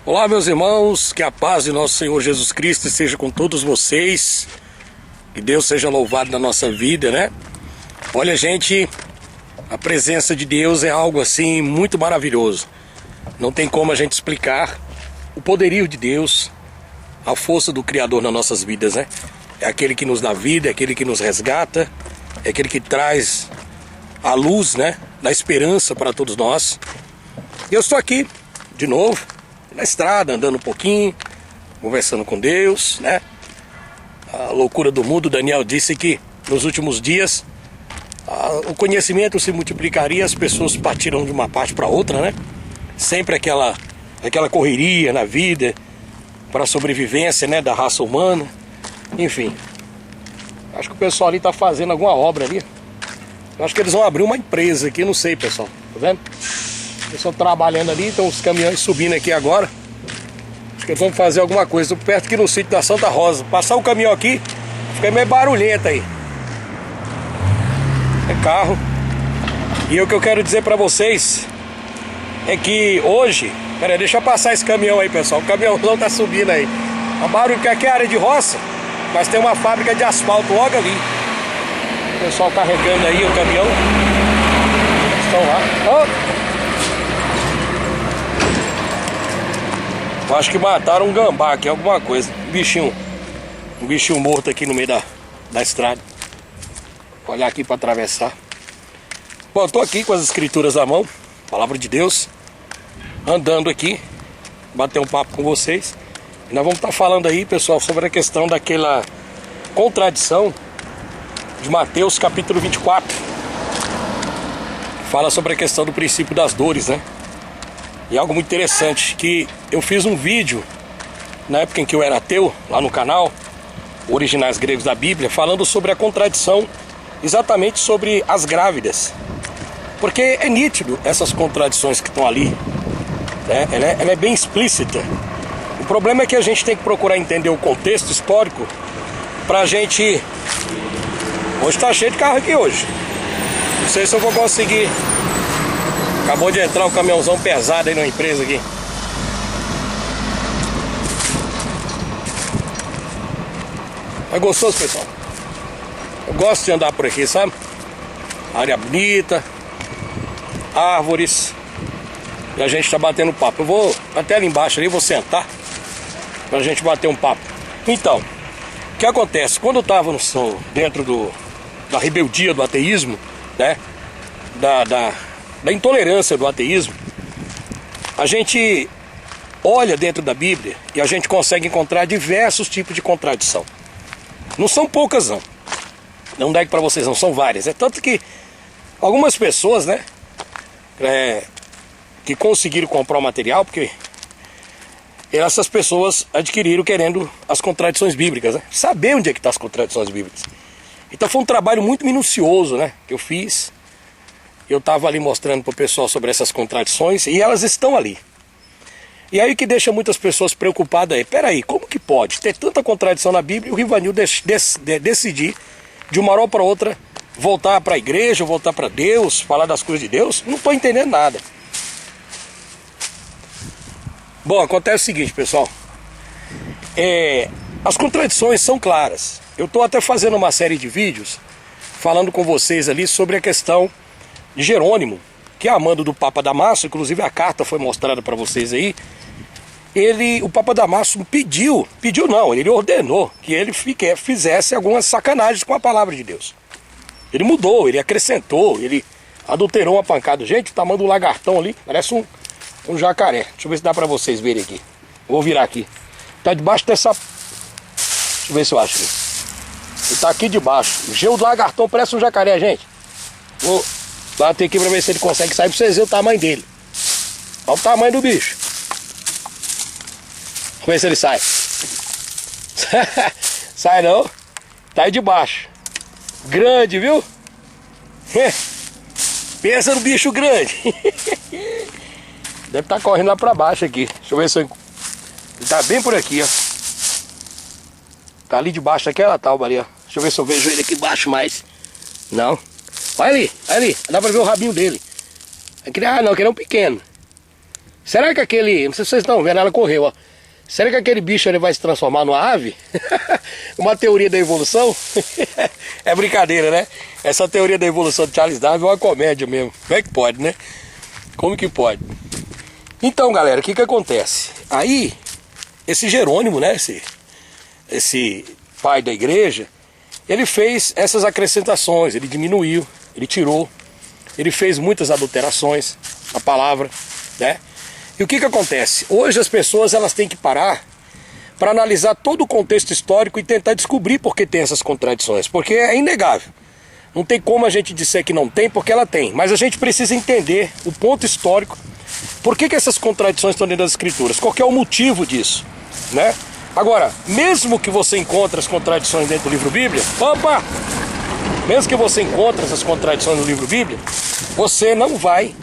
Olá, meus irmãos, que a paz de nosso Senhor Jesus Cristo esteja com todos vocês, que Deus seja louvado na nossa vida, né? Olha, gente, a presença de Deus é algo assim muito maravilhoso. Não tem como a gente explicar o poderio de Deus, a força do Criador nas nossas vidas, né? É aquele que nos dá vida, é aquele que nos resgata, é aquele que traz a luz, né, da esperança para todos nós. E eu estou aqui de novo na estrada, andando um pouquinho, conversando com Deus, né? A loucura do mundo, Daniel disse que nos últimos dias o conhecimento se multiplicaria, as pessoas partiram de uma parte para outra, né? Sempre aquela correria na vida para a sobrevivência, né, da raça humana. Enfim, acho que o pessoal ali está fazendo alguma obra ali. Eu acho que eles vão abrir uma empresa aqui, não sei, pessoal, tá vendo? O pessoal trabalhando ali, então os caminhões subindo aqui agora. Acho que eles vão fazer alguma coisa. Estou perto aqui no sítio da Santa Rosa. Passar o caminhão aqui, fica meio barulhento aí. É carro. E o que eu quero dizer pra vocês é que hoje... Pera aí, deixa eu passar esse caminhão aí, pessoal. O caminhãozão tá subindo aí. É barulho porque aqui é área de roça, mas tem uma fábrica de asfalto logo ali. O pessoal carregando aí o caminhão. Estão lá. Oh! Eu acho que mataram um gambá aqui, alguma coisa. Um bichinho morto aqui no meio da estrada. Vou olhar aqui para atravessar. Bom, eu tô aqui com as escrituras à mão, palavra de Deus, andando aqui, bater um papo com vocês. E nós vamos estar falando aí, pessoal, sobre a questão daquela contradição de Mateus capítulo 24. Fala sobre a questão do princípio das dores, né? E algo muito interessante, que eu fiz um vídeo na época em que eu era ateu, lá no canal Originais Gregos da Bíblia, falando sobre a contradição, exatamente sobre as grávidas. Porque é nítido essas contradições que estão ali, né? Ela é bem explícita. O problema é que a gente tem que procurar entender o contexto histórico pra gente... Hoje tá cheio de carro aqui hoje. Não sei se eu vou conseguir. Acabou de entrar um caminhãozão pesado aí na empresa aqui. É gostoso, pessoal. Eu gosto de andar por aqui, sabe? Área bonita, árvores. E a gente tá batendo papo. Eu vou até ali embaixo ali, vou sentar pra gente bater um papo. Então, o que acontece? Quando eu tava dentro da rebeldia do ateísmo, né? Da intolerância do ateísmo, a gente olha dentro da Bíblia e a gente consegue encontrar diversos tipos de contradição. Não são poucas, não. Não dá para vocês, não, são várias. É tanto que algumas pessoas, né, que conseguiram comprar o material, porque essas pessoas adquiriram querendo as contradições bíblicas, né? Saber onde é que estão as contradições bíblicas. Então foi um trabalho muito minucioso, né, que eu fiz. Eu estava ali mostrando para o pessoal sobre essas contradições e elas estão ali. E aí o que deixa muitas pessoas preocupadas é, peraí, como que pode ter tanta contradição na Bíblia e o Rivanil decidir de uma hora para outra voltar para a igreja, voltar para Deus, falar das coisas de Deus? Não estou entendendo nada. Bom, acontece o seguinte, pessoal. As contradições são claras. Eu estou até fazendo uma série de vídeos falando com vocês ali sobre a questão de Jerônimo, que é amando do Papa Damaso. Inclusive a carta foi mostrada para vocês aí. O Papa Damaso pediu não, ele ordenou que ele fizesse algumas sacanagens com a palavra de Deus. Ele mudou, ele acrescentou, ele adulterou uma pancada. Gente, o tamanho do lagartão ali parece um jacaré. Deixa eu ver se dá para vocês verem aqui. Vou virar aqui. Tá debaixo dessa... Deixa eu ver se eu acho. Ele tá aqui debaixo. O gelo do lagartão parece um jacaré, gente. Vou bater aqui pra ver se ele consegue sair, pra vocês verem o tamanho dele. Olha o tamanho do bicho. Vamos ver se ele sai. Sai não. Tá aí debaixo. Grande, viu? Pensa no bicho grande. Deve estar correndo lá pra baixo aqui. Deixa eu ver se eu... Ele tá bem por aqui, ó. Tá ali debaixo daquela tábua ali, ó. Deixa eu ver se eu vejo ele aqui embaixo mais. Não. Olha ali. Dá pra ver o rabinho dele. Aquele, não, aquele é um pequeno. Será que aquele, não sei se vocês estão vendo, ela correu, ó. Será que aquele bicho ele vai se transformar numa ave? Uma teoria da evolução? É brincadeira, né? Essa teoria da evolução de Charles Darwin é uma comédia mesmo. Como é que pode, né? Como que pode? Então, galera, o que acontece? Aí, esse Jerônimo, né? Esse pai da igreja, ele fez essas acrescentações, ele diminuiu, ele tirou, ele fez muitas adulterações na palavra, né? E o que acontece? Hoje as pessoas elas têm que parar para analisar todo o contexto histórico e tentar descobrir por que tem essas contradições, porque é inegável. Não tem como a gente dizer que não tem, porque ela tem, mas a gente precisa entender o ponto histórico, por que essas contradições estão dentro das escrituras, qual que é o motivo disso, né? Agora, mesmo que você encontre as contradições dentro do livro Bíblia, mesmo que você encontre essas contradições no livro Bíblia, você não vai,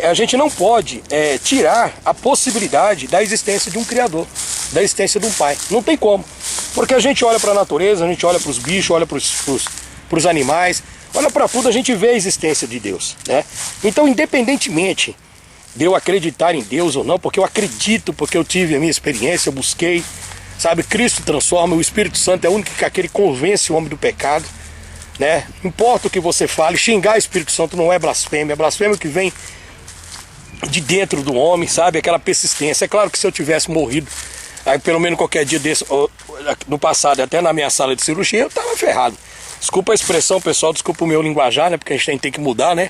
a gente não pode tirar a possibilidade da existência de um Criador, da existência de um Pai. Não tem como, porque a gente olha para a natureza, a gente olha para os bichos, olha para os animais, olha para tudo, a gente vê a existência de Deus, né? Então, independentemente de eu acreditar em Deus ou não, porque eu acredito, porque eu tive a minha experiência, eu busquei, sabe, Cristo transforma, o Espírito Santo é o único que convence o homem do pecado, né? Não importa o que você fale, xingar o Espírito Santo não é blasfêmia, é blasfêmia que vem de dentro do homem, sabe, aquela persistência. É claro que se eu tivesse morrido, aí, pelo menos qualquer dia desse, no passado, até na minha sala de cirurgia, eu tava ferrado. Desculpa a expressão, pessoal, desculpa o meu linguajar, né, porque a gente tem que mudar, né?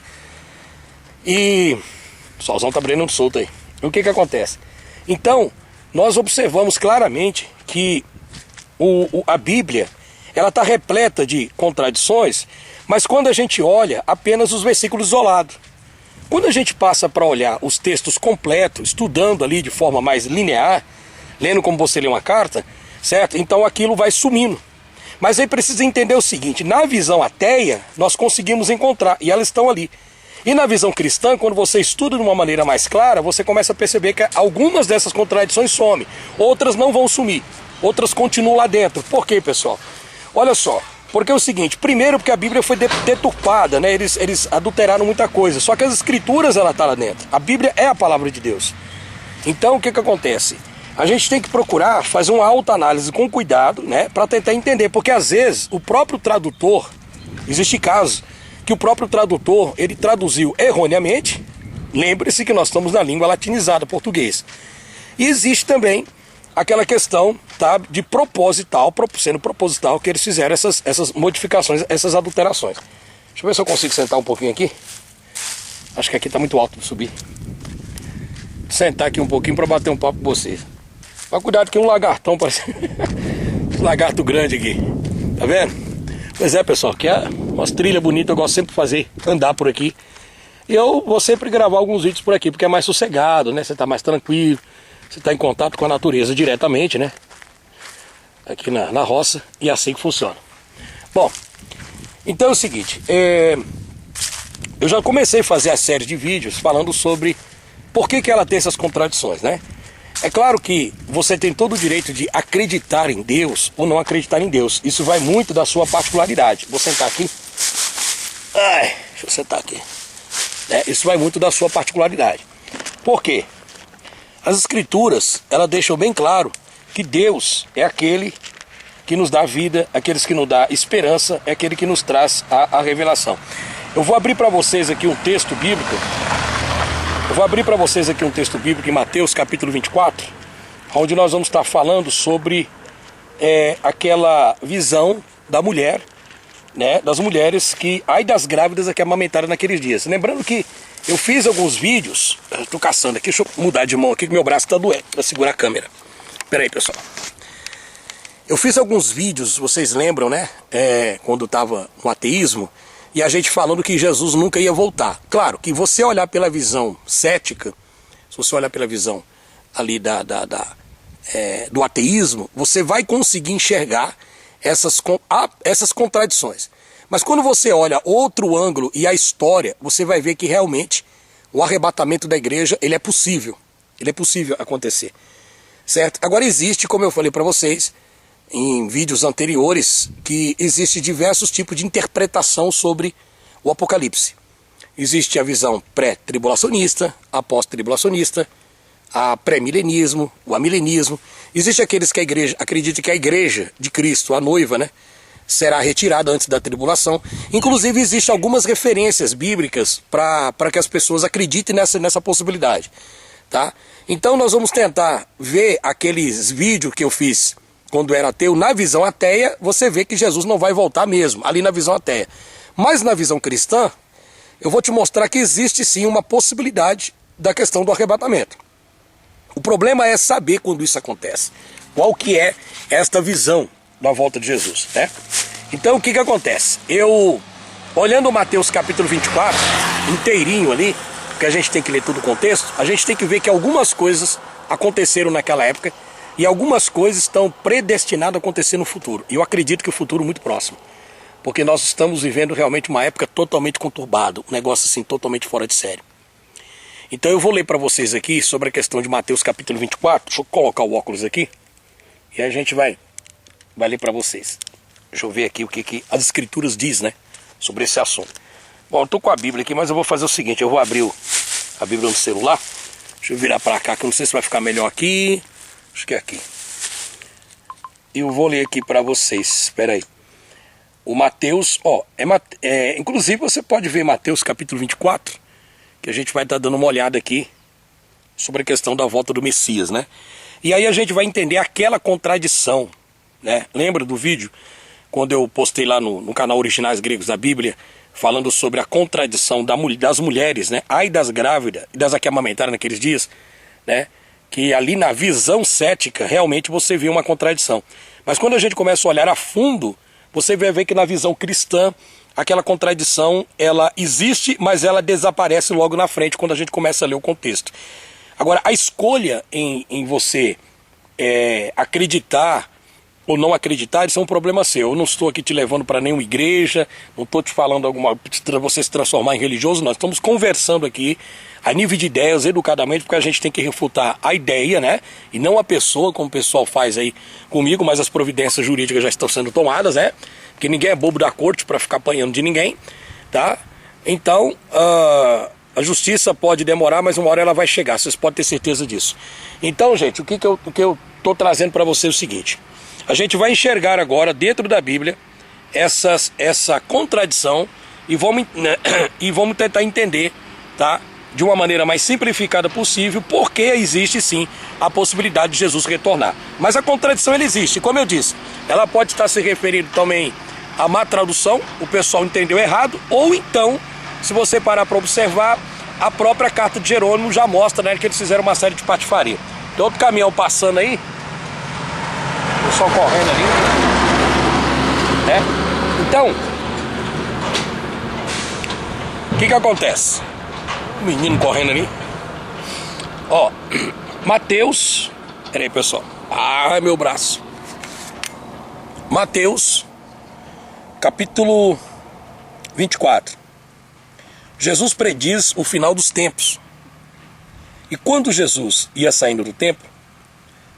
E o solzão tá brilhando solto aí. E o que acontece? Então, nós observamos claramente que a Bíblia, ela está repleta de contradições, mas quando a gente olha apenas os versículos isolados. Quando a gente passa para olhar os textos completos, estudando ali de forma mais linear, lendo como você lê uma carta, certo? Então aquilo vai sumindo. Mas aí precisa entender o seguinte, na visão ateia, nós conseguimos encontrar, e elas estão ali. E na visão cristã, quando você estuda de uma maneira mais clara, você começa a perceber que algumas dessas contradições somem, outras não vão sumir, outras continuam lá dentro. Por quê, pessoal? Olha só, porque é o seguinte, primeiro porque a Bíblia foi deturpada, né? Eles adulteraram muita coisa, só que as escrituras ela tá lá dentro. A Bíblia é a palavra de Deus. Então o que acontece? A gente tem que procurar fazer uma autoanálise com cuidado, né? Para tentar entender, porque às vezes o próprio tradutor, existe casos que o próprio tradutor, ele traduziu erroneamente. Lembre-se que nós estamos na língua latinizada, português. E existe também aquela questão, tá, de sendo proposital, que eles fizeram essas modificações, essas adulterações. Deixa eu ver se eu consigo sentar um pouquinho aqui. Acho que aqui está muito alto para subir. Sentar aqui um pouquinho para bater um papo com vocês. Mas cuidado que um lagartão parece um lagarto grande aqui. Tá vendo? Pois é, pessoal, que é umas trilhas bonitas, eu gosto sempre de fazer, andar por aqui. E eu vou sempre gravar alguns vídeos por aqui, porque é mais sossegado, né? Você tá mais tranquilo, você tá em contato com a natureza diretamente, né? Aqui na roça, e é assim que funciona. Bom, então é o seguinte, eu já comecei a fazer a série de vídeos falando sobre por que ela tem essas contradições, né? É claro que você tem todo o direito de acreditar em Deus ou não acreditar em Deus. Isso vai muito da sua particularidade. Vou sentar aqui. Ai, deixa eu sentar aqui. Isso vai muito da sua particularidade. Por quê? As escrituras, elas deixam bem claro que Deus é aquele que nos dá vida, aqueles que nos dá esperança, é aquele que nos traz a revelação. Eu vou abrir para vocês aqui um texto bíblico. Em Mateus capítulo 24, onde nós vamos estar falando sobre aquela visão da mulher, né, das mulheres que, ai das grávidas que amamentaram naqueles dias. Lembrando que eu fiz alguns vídeos, estou caçando aqui, deixa eu mudar de mão aqui que meu braço está doendo para segurar a câmera. Pera aí, pessoal. Eu fiz alguns vídeos, vocês lembram, né, quando estava no ateísmo, e a gente falando que Jesus nunca ia voltar. Claro, que você olhar pela visão cética, se você olhar pela visão ali do ateísmo, você vai conseguir enxergar essas contradições. Mas quando você olha outro ângulo e a história, você vai ver que realmente o arrebatamento da igreja, ele é possível. Ele é possível acontecer. Certo? Agora existe, como eu falei para vocês, em vídeos anteriores, que existe diversos tipos de interpretação sobre o Apocalipse. Existe a visão pré-tribulacionista, a pós-tribulacionista, a pré-milenismo, o amilenismo. Existe aqueles que acreditam que a igreja de Cristo, a noiva, né, será retirada antes da tribulação. Inclusive existem algumas referências bíblicas para que as pessoas acreditem nessa possibilidade, tá? Então nós vamos tentar ver aqueles vídeos que eu fiz quando era ateu. Na visão ateia, você vê que Jesus não vai voltar mesmo, ali na visão ateia. Mas na visão cristã, eu vou te mostrar que existe sim uma possibilidade da questão do arrebatamento. O problema é saber quando isso acontece. Qual que é esta visão da volta de Jesus, né? Então o que acontece? Eu, olhando Mateus capítulo 24, inteirinho ali, porque a gente tem que ler todo o contexto, a gente tem que ver que algumas coisas aconteceram naquela época e algumas coisas estão predestinadas a acontecer no futuro. E eu acredito que o futuro é muito próximo, porque nós estamos vivendo realmente uma época totalmente conturbada, um negócio assim totalmente fora de série. Então eu vou ler para vocês aqui sobre a questão de Mateus capítulo 24. Deixa eu colocar o óculos aqui e a gente vai ler para vocês. Deixa eu ver aqui o que as escrituras diz, né, sobre esse assunto. Bom, eu tô com a Bíblia aqui, mas eu vou fazer o seguinte, eu vou abrir a Bíblia no celular. Deixa eu virar para cá, que eu não sei se vai ficar melhor aqui. Acho que é aqui. E eu vou ler aqui para vocês, espera aí. O Mateus, inclusive você pode ver Mateus capítulo 24, que a gente vai estar dando uma olhada aqui sobre a questão da volta do Messias, né? E aí a gente vai entender aquela contradição, né? Lembra do vídeo quando eu postei lá no canal Originais Gregos da Bíblia, falando sobre a contradição das mulheres, né? Ai das grávidas e das que amamentaram naqueles dias, né? Que ali na visão cética realmente você vê uma contradição. Mas quando a gente começa a olhar a fundo, você vai ver que na visão cristã aquela contradição, ela existe, mas ela desaparece logo na frente quando a gente começa a ler o contexto. Agora, a escolha em você acreditar ou não acreditar, isso é um problema seu. Eu não estou aqui te levando para nenhuma igreja, não estou te falando você se transformar em religioso, nós estamos conversando aqui a nível de ideias, educadamente, porque a gente tem que refutar a ideia, né? E não a pessoa, como o pessoal faz aí comigo, mas as providências jurídicas já estão sendo tomadas, né? Porque ninguém é bobo da corte para ficar apanhando de ninguém, tá? Então, a justiça pode demorar, mas uma hora ela vai chegar, vocês podem ter certeza disso. Então, gente, o que eu estou trazendo para vocês é o seguinte: a gente vai enxergar agora, dentro da Bíblia, essa contradição e vamos tentar entender, tá? De uma maneira mais simplificada possível, porque existe sim a possibilidade de Jesus retornar. Mas a contradição ela existe, como eu disse, ela pode estar se referindo também a má tradução, o pessoal entendeu errado, ou então, se você parar para observar, a própria carta de Jerônimo já mostra, né, que eles fizeram uma série de patifaria. Tem outro caminhão passando aí, o pessoal correndo ali, né? Então, o que acontece? O menino correndo ali. Ó, Mateus, peraí pessoal, meu braço. Mateus capítulo 24. Jesus prediz o final dos tempos. E quando Jesus ia saindo do templo,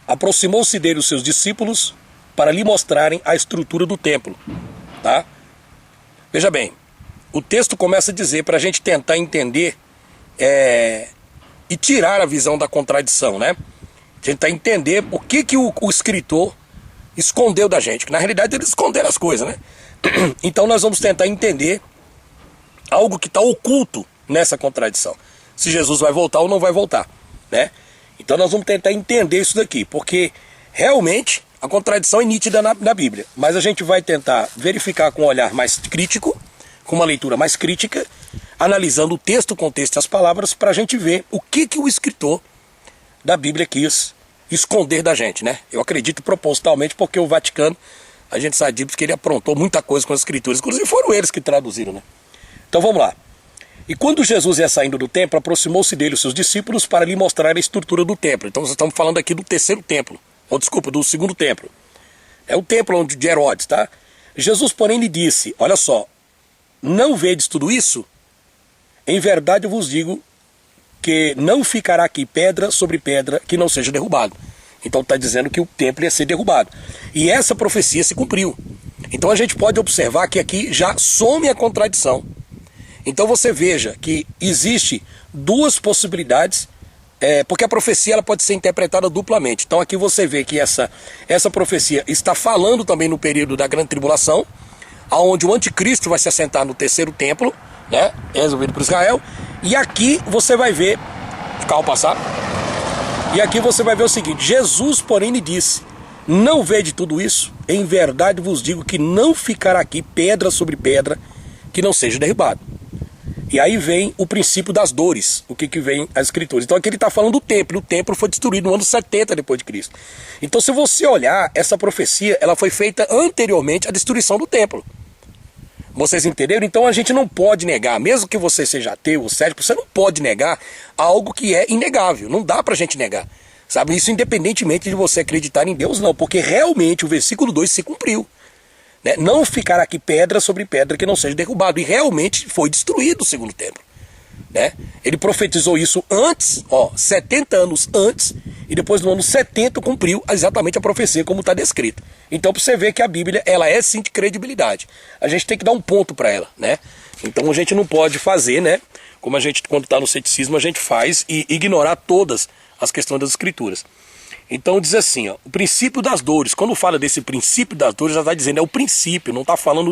aproximou-se dele os seus discípulos para lhe mostrarem a estrutura do templo, tá? Veja bem, o texto começa a dizer para a gente tentar entender e tirar a visão da contradição, né? Tentar entender o que o escritor escondeu da gente, que na realidade eles esconderam as coisas, né? Então nós vamos tentar entender algo que está oculto nessa contradição, se Jesus vai voltar ou não vai voltar, né? Então nós vamos tentar entender isso daqui, porque realmente a contradição é nítida na Bíblia, mas a gente vai tentar verificar com um olhar mais crítico, com uma leitura mais crítica, analisando o texto, o contexto e as palavras, para a gente ver o que o escritor da Bíblia quis esconder da gente, né? Eu acredito propositalmente, porque o Vaticano, a gente sabe disso, que ele aprontou muita coisa com as escrituras, inclusive foram eles que traduziram, né? Então vamos lá. E quando Jesus ia saindo do templo, aproximou-se dele os seus discípulos para lhe mostrar a estrutura do templo. Então nós estamos falando aqui do terceiro templo, do segundo templo. É o templo de Herodes, tá? Jesus, porém, lhe disse: olha só, não vedes tudo isso? Em verdade eu vos digo que não ficará aqui pedra sobre pedra que não seja derrubado. Então está dizendo que o templo ia ser derrubado. E essa profecia se cumpriu. Então a gente pode observar que aqui já some a contradição. Então você veja que existe duas possibilidades porque a profecia ela pode ser interpretada duplamente. Então aqui você vê que essa profecia está falando também no período da grande tribulação, onde o anticristo vai se assentar no terceiro templo, né, resolvido por Israel. E aqui você vai ver, carro passar, e aqui você vai ver o seguinte: Jesus, porém, lhe disse: não vede tudo isso? Em verdade vos digo que não ficará aqui pedra sobre pedra que não seja derribado. E aí vem o princípio das dores, o que vem as escrituras. Então aqui ele está falando do templo. O templo foi destruído no ano 70 depois de Cristo. Então se você olhar, essa profecia, ela foi feita anteriormente à destruição do templo. Vocês entenderam? Então a gente não pode negar, mesmo que você seja ateu ou cético, você não pode negar algo que é inegável. Não dá pra gente negar. Sabe, isso independentemente de você acreditar em Deus, não. Porque realmente o versículo 2 se cumpriu. Não ficará aqui pedra sobre pedra que não seja derrubado. E realmente foi destruído o segundo templo. Ele profetizou isso antes, 70 anos antes, e depois no ano 70 cumpriu exatamente a profecia como está descrita. Então para você ver que a Bíblia, ela é sim de credibilidade. A gente tem que dar um ponto para ela, Então a gente não pode fazer, como a gente, quando está no ceticismo, a gente faz e ignorar todas as questões das escrituras. Então diz assim, o princípio das dores. Quando fala desse princípio das dores, já está dizendo, é o princípio, não está falando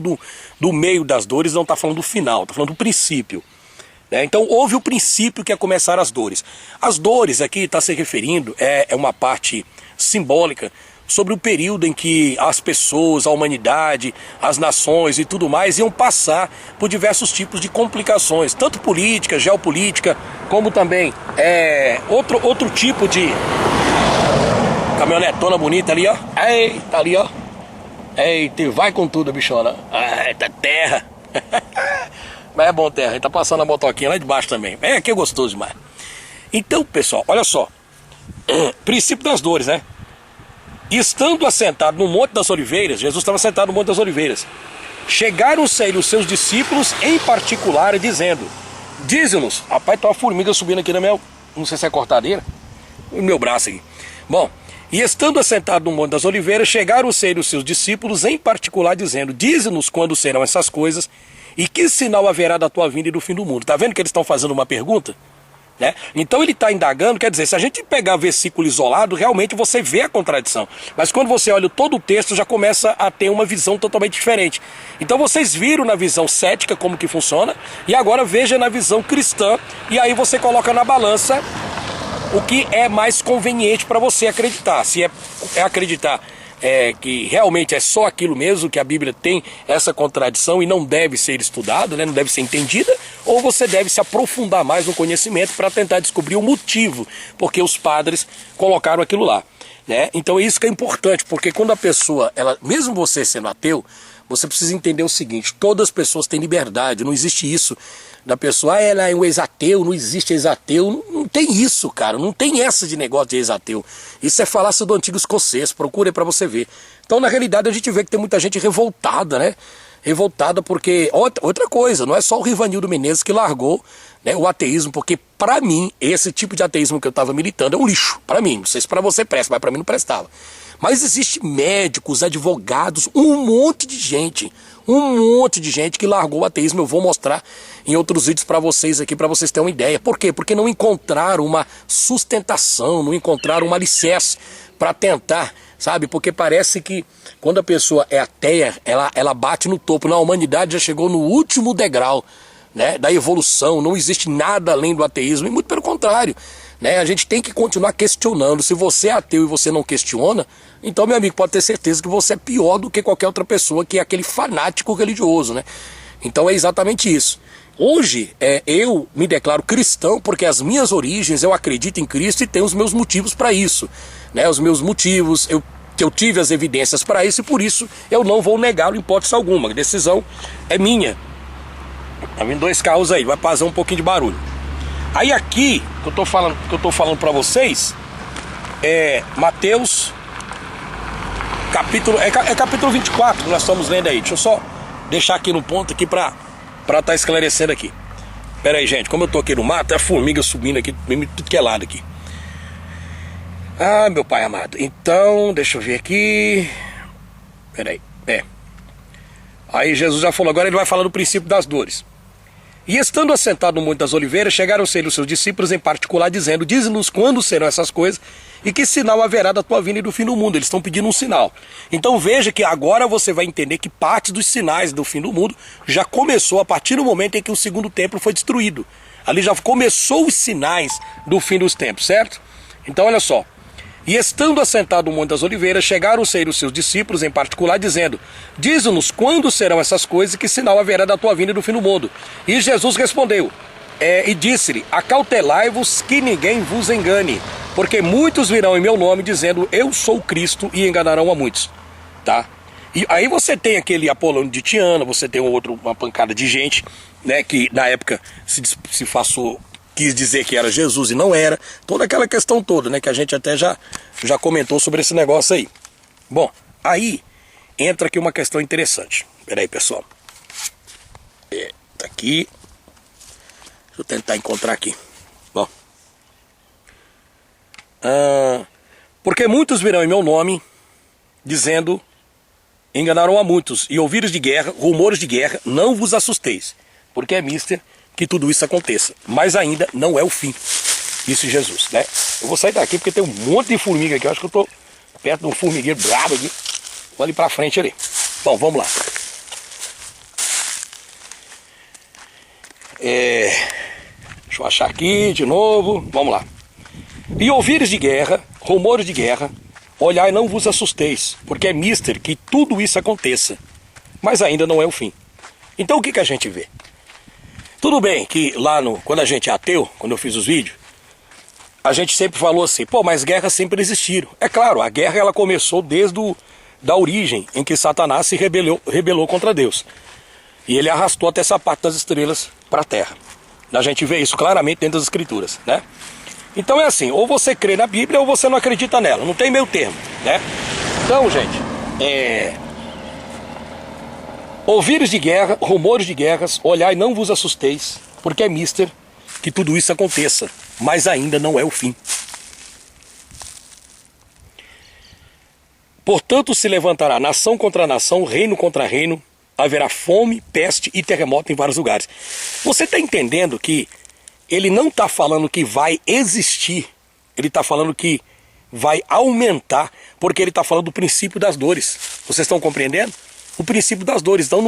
do meio das dores, não está falando do final, está falando do princípio. Então houve o princípio que é começar as dores. As dores aqui está se referindo, é uma parte simbólica sobre o período em que as pessoas, a humanidade, as nações e tudo mais iam passar por diversos tipos de complicações, tanto política, geopolítica, como também outro tipo de caminhonetona bonita ali, ó. Eita, ali, ó. Eita, vai com tudo, bichona. Eita, terra. Mas é bom terra, a gente tá passando a motoquinha lá de baixo também. Aqui é gostoso demais. Então, pessoal, olha só. Princípio das dores, Estando assentado no Monte das Oliveiras, Jesus estava sentado no Monte das Oliveiras. Chegaram-se a ele os seus discípulos em particular, dizendo: dize-nos, rapaz, tá uma formiga subindo aqui na minha, não sei se é cortadeira, no meu braço aqui. Bom, e estando assentado no Monte das Oliveiras, chegaram-se a ele os seus discípulos em particular, dizendo: dize-nos quando serão essas coisas, e que sinal haverá da tua vinda e do fim do mundo. Tá vendo que eles estão fazendo uma pergunta? Então ele está indagando, quer dizer, se a gente pegar versículo isolado, realmente você vê a contradição. Mas quando você olha todo o texto, já começa a ter uma visão totalmente diferente. Então vocês viram na visão cética como que funciona, e agora veja na visão cristã, e aí você coloca na balança o que é mais conveniente para você acreditar. Se é acreditar que realmente é só aquilo mesmo, que a Bíblia tem essa contradição e não deve ser estudada, não deve ser entendida, ou você deve se aprofundar mais no conhecimento para tentar descobrir o motivo porque os padres colocaram aquilo lá. Então isso que é importante, porque quando a pessoa, mesmo você sendo ateu, você precisa entender o seguinte: todas as pessoas têm liberdade, não existe isso da pessoa, ela é um ex-ateu, não existe ex-ateu, não tem isso, cara, não tem essa de negócio de ex-ateu. Isso é falácia do antigo escocês, procure para você ver. Então na realidade a gente vê que tem muita gente revoltada, revoltada porque, outra coisa, não é só o Rivanildo Menezes que largou o ateísmo, porque para mim, esse tipo de ateísmo que eu estava militando é um lixo, para mim, não sei se para você presta, mas para mim não prestava. Mas existe médicos, advogados, um monte de gente que largou o ateísmo. Eu vou mostrar em outros vídeos para vocês aqui, para vocês terem uma ideia. Por quê? Porque não encontraram uma sustentação, não encontraram um alicerce para tentar, sabe? Porque parece que quando a pessoa é ateia, ela bate no topo. A humanidade já chegou no último degrau, da evolução, não existe nada além do ateísmo, e muito pelo contrário. A gente tem que continuar questionando. Se você é ateu e você não questiona, então, meu amigo, pode ter certeza que você é pior do que qualquer outra pessoa que é aquele fanático religioso, Então é exatamente isso. Hoje eu me declaro cristão porque as minhas origens, eu acredito em Cristo e tenho os meus motivos para isso, Os meus motivos, eu tive as evidências para isso, e por isso eu não vou negá-lo em hipótese alguma. A decisão é minha. Tá vindo 2 carros aí, vai fazer um pouquinho de barulho. Aí aqui, que eu tô falando para vocês, Mateus, capítulo 24, que nós estamos lendo aí. Deixa eu só deixar aqui no ponto aqui para estar esclarecendo aqui. Pera aí, gente, como eu tô aqui no mato, é a formiga subindo aqui, tudo que é lado aqui. Ah, meu pai amado. Então, deixa eu ver aqui. Pera aí, Aí Jesus já falou, agora ele vai falar do princípio das dores. E estando assentado no Monte das Oliveiras, chegaram-se ele os seus discípulos em particular, dizendo: dize-nos quando serão essas coisas e que sinal haverá da tua vinda e do fim do mundo. Eles estão pedindo um sinal. Então veja que agora você vai entender que parte dos sinais do fim do mundo já começou a partir do momento em que o segundo templo foi destruído. Ali já começou os sinais do fim dos tempos, certo? Então olha só. E estando assentado no Monte das Oliveiras, chegaram-se os seus discípulos em particular, dizendo: dize-nos quando serão essas coisas e que sinal haverá da tua vinda e do fim do mundo. E Jesus respondeu e disse-lhe: acautelai-vos que ninguém vos engane, porque muitos virão em meu nome dizendo: eu sou Cristo, e enganarão a muitos. Tá? E aí você tem aquele Apolônio de Tiana, você tem uma pancada de gente, né, que na época quis dizer que era Jesus e não era. Toda aquela questão toda, né, que a gente até já comentou sobre esse negócio aí. Bom, aí entra aqui uma questão interessante. Pera aí, pessoal. Tá aqui. Deixa eu tentar encontrar aqui. Bom. Porque muitos virão em meu nome, dizendo: enganarão a muitos, e ouvidos de guerra, rumores de guerra, não vos assusteis, porque é mister que tudo isso aconteça, mas ainda não é o fim. Disse Jesus, né? Eu vou sair daqui porque tem um monte de formiga aqui. Eu acho que eu tô perto de um formigueiro brabo aqui. Vou ali pra frente ali. Bom, vamos lá. Deixa eu achar aqui de novo. Vamos lá. E ouvires de guerra, rumores de guerra, olhai, não vos assusteis, porque é mister que tudo isso aconteça, mas ainda não é o fim. Então o que a gente vê? Tudo bem que lá quando a gente é ateu, quando eu fiz os vídeos, a gente sempre falou assim: pô, mas guerras sempre existiram. É claro, a guerra ela começou desde da origem em que Satanás se rebelou contra Deus. E ele arrastou até essa parte das estrelas para a terra. A gente vê isso claramente dentro das escrituras, né? Então é assim, ou você crê na Bíblia ou você não acredita nela, não tem meio termo, né? Então, gente, ouvires de guerra, rumores de guerras, olhai, não vos assusteis, porque é mister que tudo isso aconteça, mas ainda não é o fim. Portanto se levantará nação contra nação, reino contra reino, haverá fome, peste e terremoto em vários lugares. Você está entendendo que ele não está falando que vai existir, ele está falando que vai aumentar, porque ele está falando do princípio das dores. Vocês estão compreendendo? O princípio das dores. Então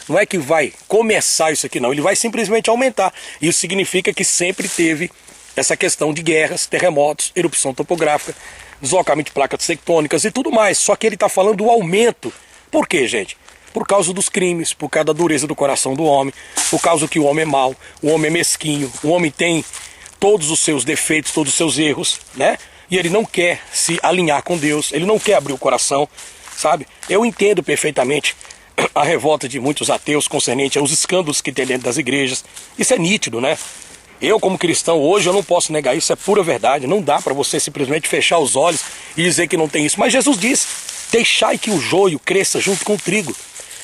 não é que vai começar isso aqui não, ele vai simplesmente aumentar. Isso significa que sempre teve essa questão de guerras, terremotos, erupção topográfica, deslocamento de placas tectônicas e tudo mais. Só que ele está falando do aumento. Por quê, gente? Por causa dos crimes, por causa da dureza do coração do homem, por causa que o homem é mau, o homem é mesquinho, o homem tem todos os seus defeitos, todos os seus erros, né? E ele não quer se alinhar com Deus, ele não quer abrir o coração, sabe? Eu entendo perfeitamente a revolta de muitos ateus concernente aos escândalos que tem dentro das igrejas. Isso é nítido, né? Eu, como cristão, hoje eu não posso negar isso, é pura verdade. Não dá para você simplesmente fechar os olhos e dizer que não tem isso. Mas Jesus disse: deixai que o joio cresça junto com o trigo.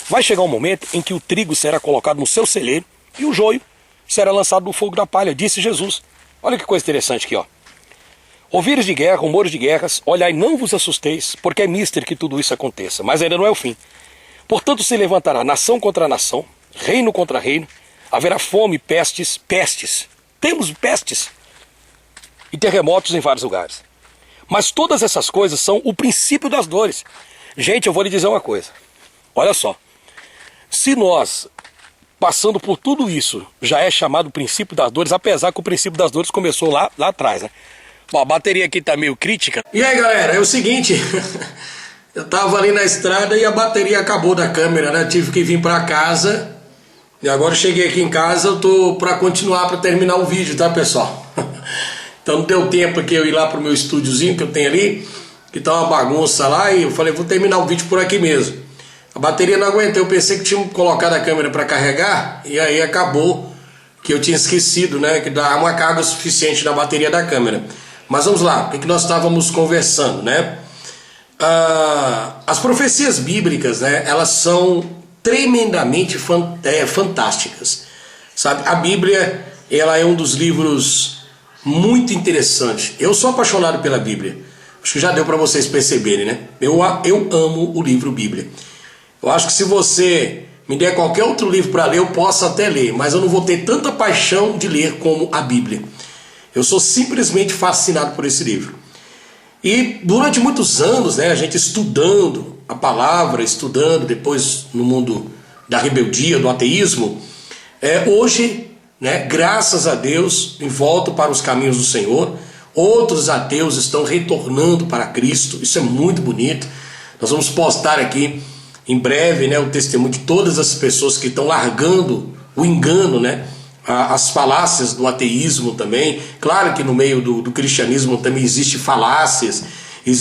Vai chegar um momento em que o trigo será colocado no seu celeiro e o joio será lançado no fogo da palha, disse Jesus. Olha que coisa interessante aqui, ó. Ouvires de guerra, rumores de guerras, olhai, não vos assusteis, porque é mister que tudo isso aconteça, mas ainda não é o fim. Portanto se levantará nação contra nação, reino contra reino, haverá fome, pestes, temos pestes e terremotos em vários lugares. Mas todas essas coisas são o princípio das dores. Gente, eu vou lhe dizer uma coisa. Olha só. Se nós, passando por tudo isso, já é chamado princípio das dores, apesar que o princípio das dores começou lá atrás, né? Bom, a bateria aqui tá meio crítica. E aí, galera, é o seguinte, eu tava ali na estrada e a bateria acabou da câmera, né? Tive que vir pra casa. E agora eu cheguei aqui em casa, eu tô pra continuar, pra terminar o vídeo, tá, pessoal? Então não deu tempo aqui eu ir lá pro meu estúdiozinho que eu tenho ali, que tá uma bagunça lá, e eu falei, vou terminar o vídeo por aqui mesmo. A bateria não aguentou, eu pensei que tinha colocado a câmera para carregar, e aí acabou que eu tinha esquecido, né, que dá uma carga suficiente na bateria da câmera. Mas vamos lá, o que nós estávamos conversando, né? As profecias bíblicas, né, elas são tremendamente fantásticas, sabe? A Bíblia, ela é um dos livros muito interessantes. Eu sou apaixonado pela Bíblia, acho que já deu para vocês perceberem, né? Eu amo o livro Bíblia. Eu acho que se você me der qualquer outro livro para ler, eu posso até ler, mas eu não vou ter tanta paixão de ler como a Bíblia. Eu sou simplesmente fascinado por esse livro. E durante muitos anos, né, a gente estudando a palavra, estudando depois no mundo da rebeldia, do ateísmo, hoje, né, graças a Deus, em volta para os caminhos do Senhor, outros ateus estão retornando para Cristo. Isso é muito bonito. Nós vamos postar aqui em breve, né, o testemunho de todas as pessoas que estão largando o engano, né, as falácias do ateísmo também. Claro que no meio do cristianismo também existe falácias em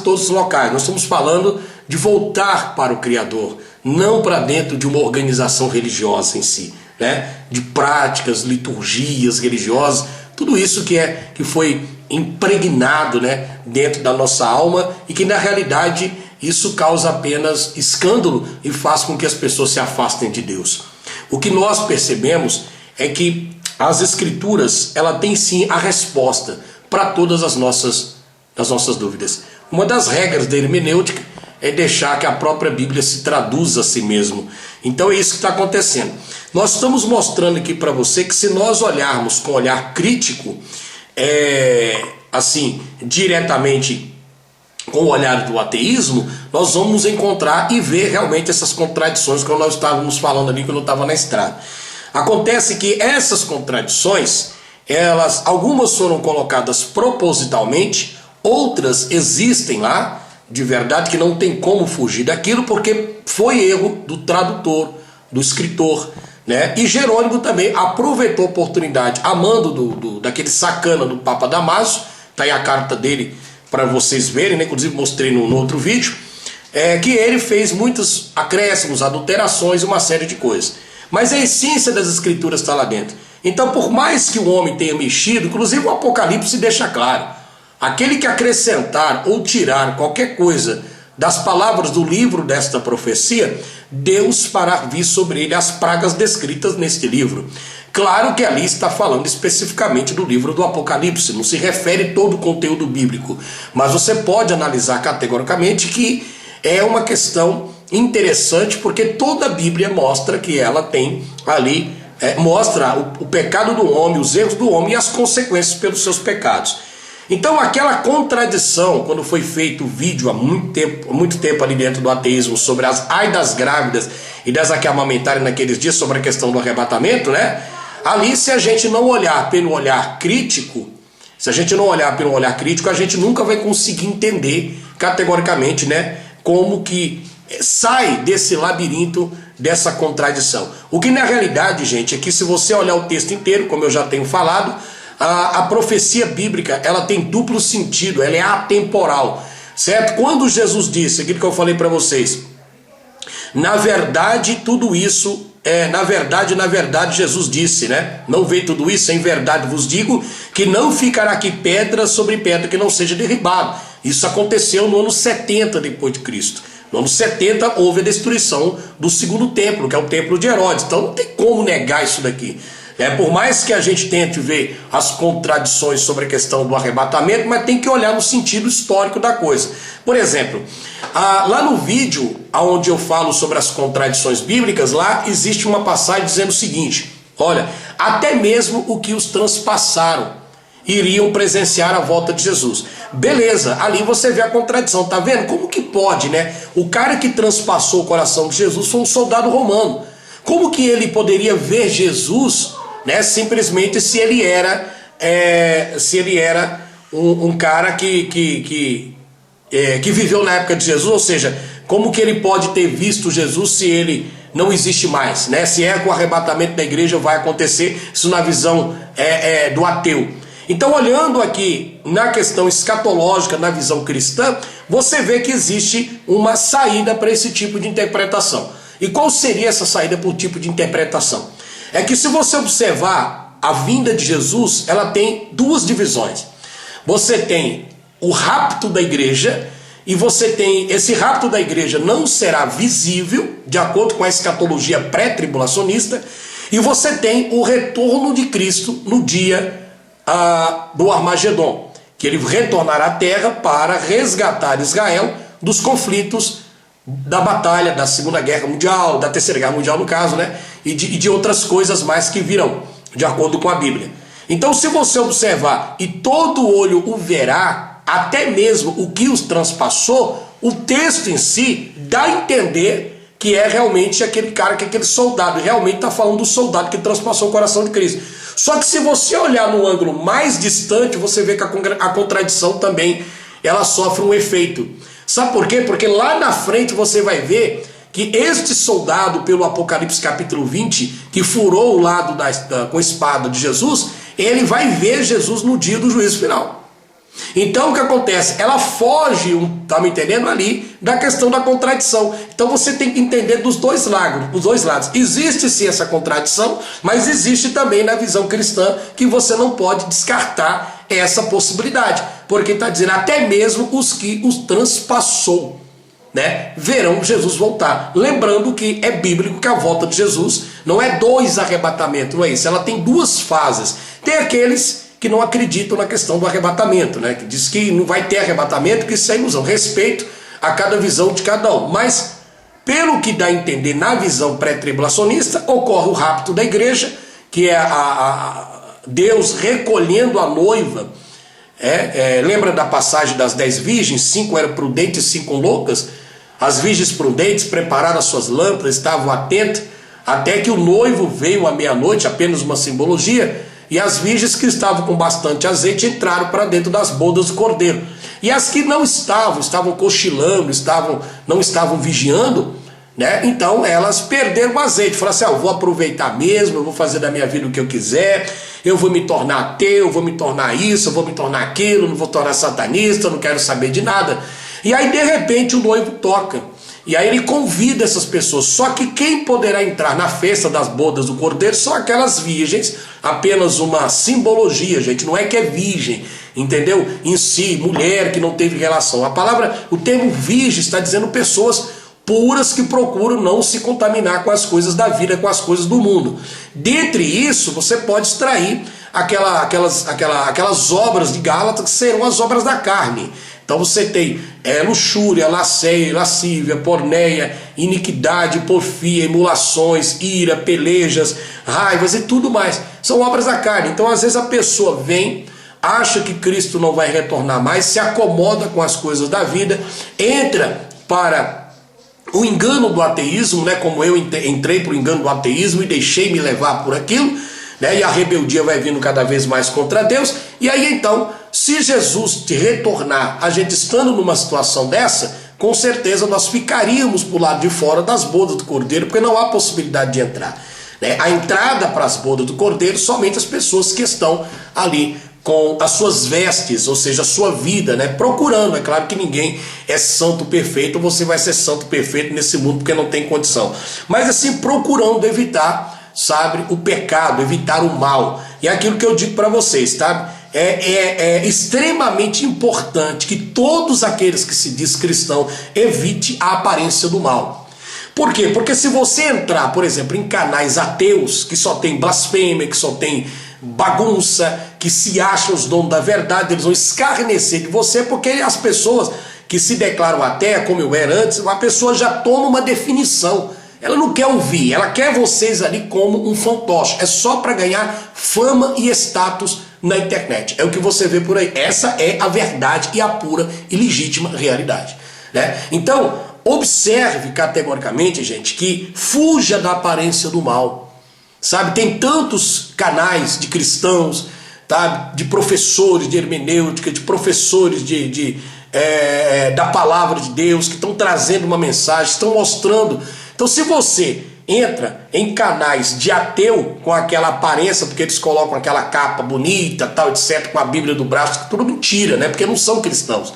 todos os locais. Nós estamos falando de voltar para o Criador, não para dentro de uma organização religiosa em si, né, de práticas, liturgias religiosas, tudo isso que foi impregnado, né, dentro da nossa alma, e que na realidade isso causa apenas escândalo e faz com que as pessoas se afastem de Deus. O que nós percebemos é que as Escrituras, ela tem sim a resposta para todas as nossas dúvidas. Uma das regras da hermenêutica é deixar que a própria Bíblia se traduza a si mesmo. Então é isso que está acontecendo. Nós estamos mostrando aqui para você que se nós olharmos com olhar crítico, assim, diretamente com o olhar do ateísmo, nós vamos encontrar e ver realmente essas contradições que nós estávamos falando ali quando eu estava na estrada. Acontece que essas contradições, algumas foram colocadas propositalmente, outras existem lá, de verdade, que não tem como fugir daquilo, porque foi erro do tradutor, do escritor, né? E Jerônimo também aproveitou a oportunidade, amando daquele sacana do Papa Damaso, tá aí a carta dele para vocês verem, né? Inclusive mostrei no outro vídeo, que ele fez muitos acréscimos, adulterações e uma série de coisas. Mas a essência das Escrituras está lá dentro. Então, por mais que o homem tenha mexido, inclusive o Apocalipse deixa claro, aquele que acrescentar ou tirar qualquer coisa das palavras do livro desta profecia, Deus fará vir sobre ele as pragas descritas neste livro. Claro que ali está falando especificamente do livro do Apocalipse, não se refere todo o conteúdo bíblico, mas você pode analisar categoricamente que é uma questão interessante, porque toda a Bíblia mostra que ela tem ali, mostra o pecado do homem, os erros do homem e as consequências pelos seus pecados. Então aquela contradição, quando foi feito o vídeo há muito tempo ali dentro do ateísmo sobre as ai das grávidas e das que amamentarem naqueles dias, sobre a questão do arrebatamento, né? Ali, se a gente não olhar pelo olhar crítico, a gente nunca vai conseguir entender categoricamente, né, como que sai desse labirinto, dessa contradição. O que na realidade, gente, é que se você olhar o texto inteiro, como eu já tenho falado, a profecia bíblica, ela tem duplo sentido, ela é atemporal, certo? Quando Jesus disse, aquilo que eu falei para vocês, na verdade tudo isso, na verdade Jesus disse, né? Não veio tudo isso, em verdade vos digo, que não ficará aqui pedra sobre pedra que não seja derribado. Isso aconteceu no ano 70 depois de Cristo. No ano 70 houve a destruição do segundo templo, que é o templo de Herodes. Então não tem como negar isso daqui. Por mais que a gente tente ver as contradições sobre a questão do arrebatamento, mas tem que olhar no sentido histórico da coisa. Por exemplo, lá no vídeo onde eu falo sobre as contradições bíblicas, lá existe uma passagem dizendo o seguinte: olha, até mesmo o que os transpassaram iriam presenciar a volta de Jesus. Beleza, ali você vê a contradição, tá vendo? Como que pode, né? O cara que transpassou o coração de Jesus foi um soldado romano. Como que ele poderia ver Jesus, né, simplesmente se ele era um cara que viveu na época de Jesus? Ou seja, como que ele pode ter visto Jesus se ele não existe mais, né? Se é que o arrebatamento da igreja vai acontecer, isso na visão do ateu. Então, olhando aqui na questão escatológica, na visão cristã, você vê que existe uma saída para esse tipo de interpretação. E qual seria essa saída por tipo de interpretação? É que, se você observar a vinda de Jesus, ela tem duas divisões. Você tem o rapto da igreja, e você tem esse rapto da igreja não será visível, de acordo com a escatologia pré-tribulacionista, e você tem o retorno de Cristo no dia do Armagedon, que ele retornará à terra para resgatar Israel dos conflitos da batalha, da Segunda Guerra Mundial, da Terceira Guerra Mundial no caso, né? E de outras coisas mais que virão, de acordo com a Bíblia. Então, se você observar, e todo olho o verá, até mesmo o que os transpassou, o texto em si dá a entender que é realmente aquele cara, que é aquele soldado, realmente está falando do soldado que transpassou o coração de Cristo. Só que se você olhar no ângulo mais distante, você vê que a contradição também, ela sofre um efeito. Sabe por quê? Porque lá na frente você vai ver que este soldado, pelo Apocalipse capítulo 20, que furou o lado com a espada de Jesus, ele vai ver Jesus no dia do juízo final. Então o que acontece? Ela foge, tá me entendendo ali, da questão da contradição. Então você tem que entender dos dois lados. Existe sim essa contradição, mas existe também na visão cristã que você não pode descartar essa possibilidade. Porque está dizendo, até mesmo os que os transpassou, né, verão Jesus voltar. Lembrando que é bíblico que a volta de Jesus não é 2 arrebatamentos, não é isso. Ela tem 2 fases. Tem aqueles que não acreditam na questão do arrebatamento, né? Que diz que não vai ter arrebatamento, que isso é ilusão. Respeito a cada visão de cada um. Mas, pelo que dá a entender na visão pré-tribulacionista, ocorre o rapto da igreja, que é Deus recolhendo a noiva. Lembra da passagem das 10 virgens? 5 eram prudentes e 5 loucas. As virgens prudentes prepararam as suas lâmpadas, estavam atentas, até que o noivo veio à meia-noite, apenas uma simbologia. E as virgens que estavam com bastante azeite entraram para dentro das bodas do cordeiro. E as que não estavam cochilando, não estavam vigiando, né? Então elas perderam o azeite. Falaram assim, eu vou aproveitar mesmo, eu vou fazer da minha vida o que eu quiser, eu vou me tornar ateu, eu vou me tornar isso, eu vou me tornar aquilo, não vou tornar satanista, eu não quero saber de nada. E aí de repente o noivo toca. E aí ele convida essas pessoas. Só que quem poderá entrar na festa das bodas do cordeiro são aquelas virgens. Apenas uma simbologia, gente. Não é que é virgem, entendeu? Em si, mulher que não teve relação. O termo virgem está dizendo pessoas puras que procuram não se contaminar com as coisas da vida, com as coisas do mundo. Dentre isso, você pode extrair aquelas obras de Gálatas que serão as obras da carne. Então você tem luxúria, lascívia, porneia, iniquidade, porfia, emulações, ira, pelejas, raivas e tudo mais. São obras da carne. Então às vezes a pessoa vem, acha que Cristo não vai retornar mais, se acomoda com as coisas da vida, entra para o engano do ateísmo, né? Como eu entrei para o engano do ateísmo e deixei me levar por aquilo, né? E a rebeldia vai vindo cada vez mais contra Deus. E aí então, se Jesus te retornar, a gente estando numa situação dessa, com certeza nós ficaríamos por lado de fora das bodas do cordeiro, porque não há possibilidade de entrar, né? A entrada para as bodas do cordeiro, somente as pessoas que estão ali com as suas vestes, ou seja, a sua vida, né? Procurando. É claro que ninguém é santo perfeito, você vai ser santo perfeito nesse mundo, porque não tem condição. Mas assim, procurando evitar, sabe, o pecado, evitar o mal. E é aquilo que eu digo para vocês, sabe? É extremamente importante que todos aqueles que se diz cristão evite a aparência do mal. Por quê? Porque se você entrar, por exemplo, em canais ateus, que só tem blasfêmia, que só tem bagunça, que se acham os donos da verdade, eles vão escarnecer de você, porque as pessoas que se declaram ateia, como eu era antes, a pessoa já toma uma definição. Ela não quer ouvir, ela quer vocês ali como um fantoche. É só para ganhar fama e status na internet. É o que você vê por aí. Essa é a verdade e a pura e legítima realidade, né? Então, observe categoricamente, gente, que fuja da aparência do mal. Sabe, tem tantos canais de cristãos, tá? De professores de hermenêutica, de professores da palavra de Deus, que estão trazendo uma mensagem, estão mostrando. Então, se você entra em canais de ateu com aquela aparência, porque eles colocam aquela capa bonita, tal, etc., com a Bíblia do braço, que tudo mentira, né? Porque não são cristãos,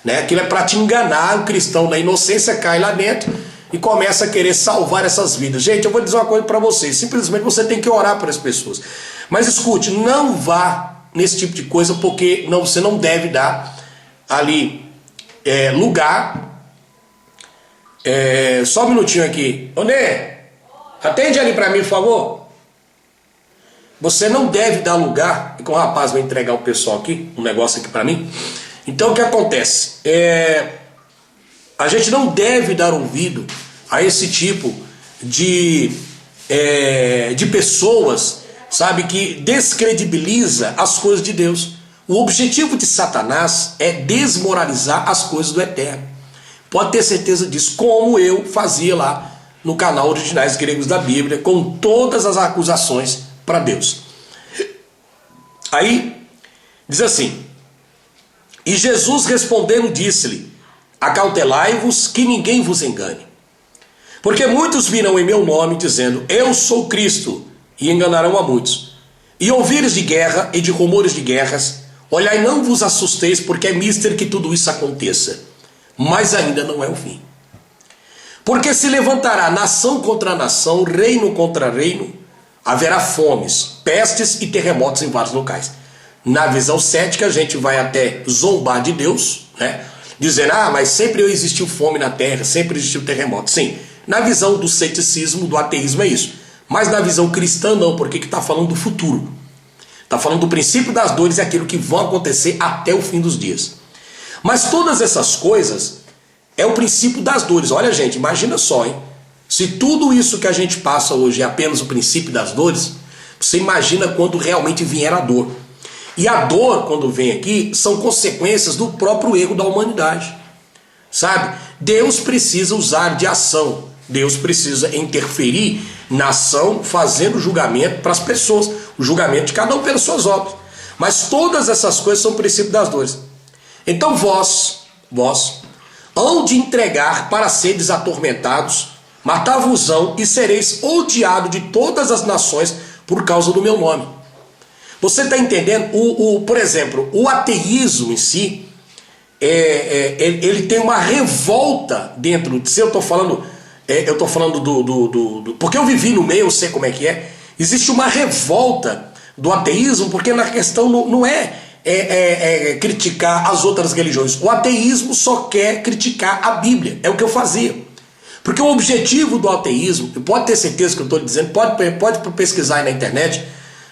né? Aquilo é para te enganar. O cristão na inocência cai lá dentro e começa a querer salvar essas vidas. Gente, eu vou dizer uma coisa para vocês. Simplesmente você tem que orar por as pessoas. Mas escute, não vá nesse tipo de coisa, porque você não deve dar ali lugar. Só um minutinho aqui. Ô Nê, atende ali para mim, por favor. Você não deve dar lugar. E com o rapaz vai entregar o pessoal aqui, um negócio aqui para mim. Então o que acontece? A gente não deve dar ouvido a esse tipo de pessoas, sabe, que descredibiliza as coisas de Deus. O objetivo de Satanás é desmoralizar as coisas do Eterno. Pode ter certeza disso, como eu fazia lá no canal Originais Gregos da Bíblia, com todas as acusações para Deus. Aí, diz assim: e Jesus respondendo disse-lhe: acautelai-vos que ninguém vos engane. Porque muitos virão em meu nome dizendo: eu sou Cristo, e enganarão a muitos. E ouvires de guerra e de rumores de guerras, olhai, não vos assusteis, porque é mister que tudo isso aconteça. Mas ainda não é o fim. Porque se levantará nação contra nação, reino contra reino, haverá fomes, pestes e terremotos em vários locais. Na visão cética a gente vai até zombar de Deus, né? Dizendo: mas sempre existiu fome na terra, sempre existiu terremoto. Sim, na visão do ceticismo, do ateísmo é isso. Mas na visão cristã não, porque está falando do futuro. Está falando do princípio das dores e aquilo que vão acontecer até o fim dos dias. Mas todas essas coisas é o princípio das dores. Olha, gente, imagina só, hein? Se tudo isso que a gente passa hoje é apenas o princípio das dores, você imagina quando realmente vier a dor. E a dor, quando vem aqui, são consequências do próprio erro da humanidade. Sabe? Deus precisa usar de ação. Deus precisa interferir na ação, fazendo julgamento para as pessoas. O julgamento de cada um pelas suas obras. Mas todas essas coisas são o princípio das dores. Então vós, hão de entregar para seres atormentados, matar-vos-ão e sereis odiados de todas as nações por causa do meu nome. Você está entendendo? Por exemplo, o ateísmo em si, ele tem uma revolta dentro. Se eu estou falando, porque eu vivi no meio, eu sei como é que é. Existe uma revolta do ateísmo, porque na questão não é criticar as outras religiões. O ateísmo só quer criticar a Bíblia. É o que eu fazia. Porque o objetivo do ateísmo, pode ter certeza que eu estou dizendo, pode pesquisar aí na internet,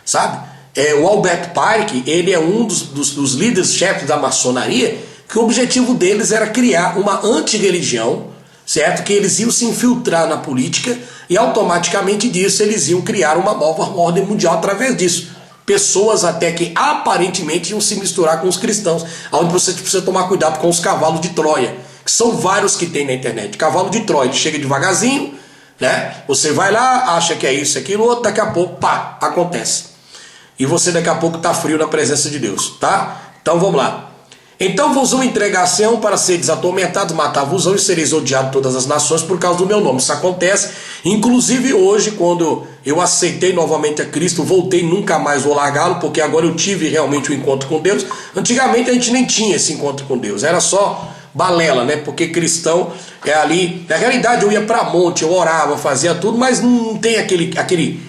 sabe? O Albert Pike, ele é um dos líderes-chefes da maçonaria, que o objetivo deles era criar uma antirreligião, certo? Que eles iam se infiltrar na política e automaticamente disso eles iam criar uma nova ordem mundial através disso. Pessoas até que aparentemente iam se misturar com os cristãos, onde você precisa tomar cuidado com os cavalos de Troia, que são vários que tem na internet. Cavalo de Troia, ele chega devagarzinho, né? Você vai lá, acha que é isso, aquilo, outro, daqui a pouco, pá, acontece. E você daqui a pouco está frio na presença de Deus, tá? Então vamos lá. Então vos vão entregar-se-ão para seres atormentados, matar-vos-ão e sereis odiados de todas as nações por causa do meu nome. Isso acontece, inclusive hoje, quando eu aceitei novamente a Cristo, voltei, nunca mais vou largá-lo, porque agora eu tive realmente um encontro com Deus. Antigamente a gente nem tinha esse encontro com Deus, era só balela, né? Porque cristão é ali. Na realidade eu ia para monte, eu orava, fazia tudo, mas não tem aquele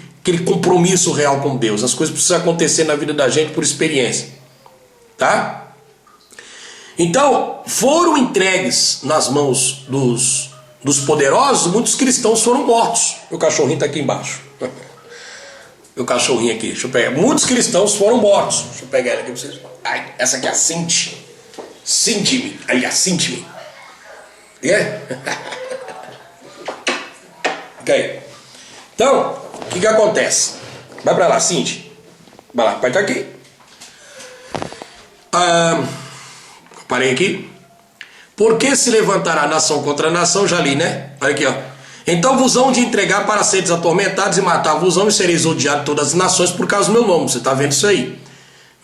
compromisso real com Deus. As coisas precisam acontecer na vida da gente por experiência, tá? Então, foram entregues nas mãos dos poderosos, muitos cristãos foram mortos. Meu cachorrinho está aqui embaixo. Meu cachorrinho aqui, deixa eu pegar. Muitos cristãos foram mortos. Deixa eu pegar ele aqui para vocês. Ai, essa aqui é a Cinti. Cinti-me. Aí, a Cinti-me. Ok. Então, o que acontece? Vai para lá, Cinti. Vai lá, vai estar aqui. Parei aqui. Porque se levantará nação contra nação, já li, né? Olha aqui, ó. Então vos hão de entregar para seres atormentados e matar-vos-ão e sereis odiados de todas as nações por causa do meu nome. Você está vendo isso aí?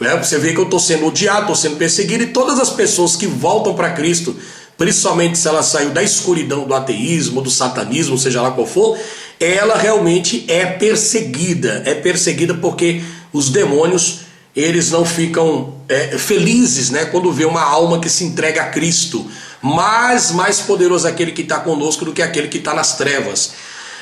Né? Você vê que eu estou sendo odiado, estou sendo perseguido, e todas as pessoas que voltam para Cristo, principalmente se ela saiu da escuridão do ateísmo, do satanismo, seja lá qual for, ela realmente é perseguida. É perseguida porque os demônios, eles não ficam felizes, né, quando vê uma alma que se entrega a Cristo. Mas mais poderoso é aquele que está conosco do que aquele que está nas trevas.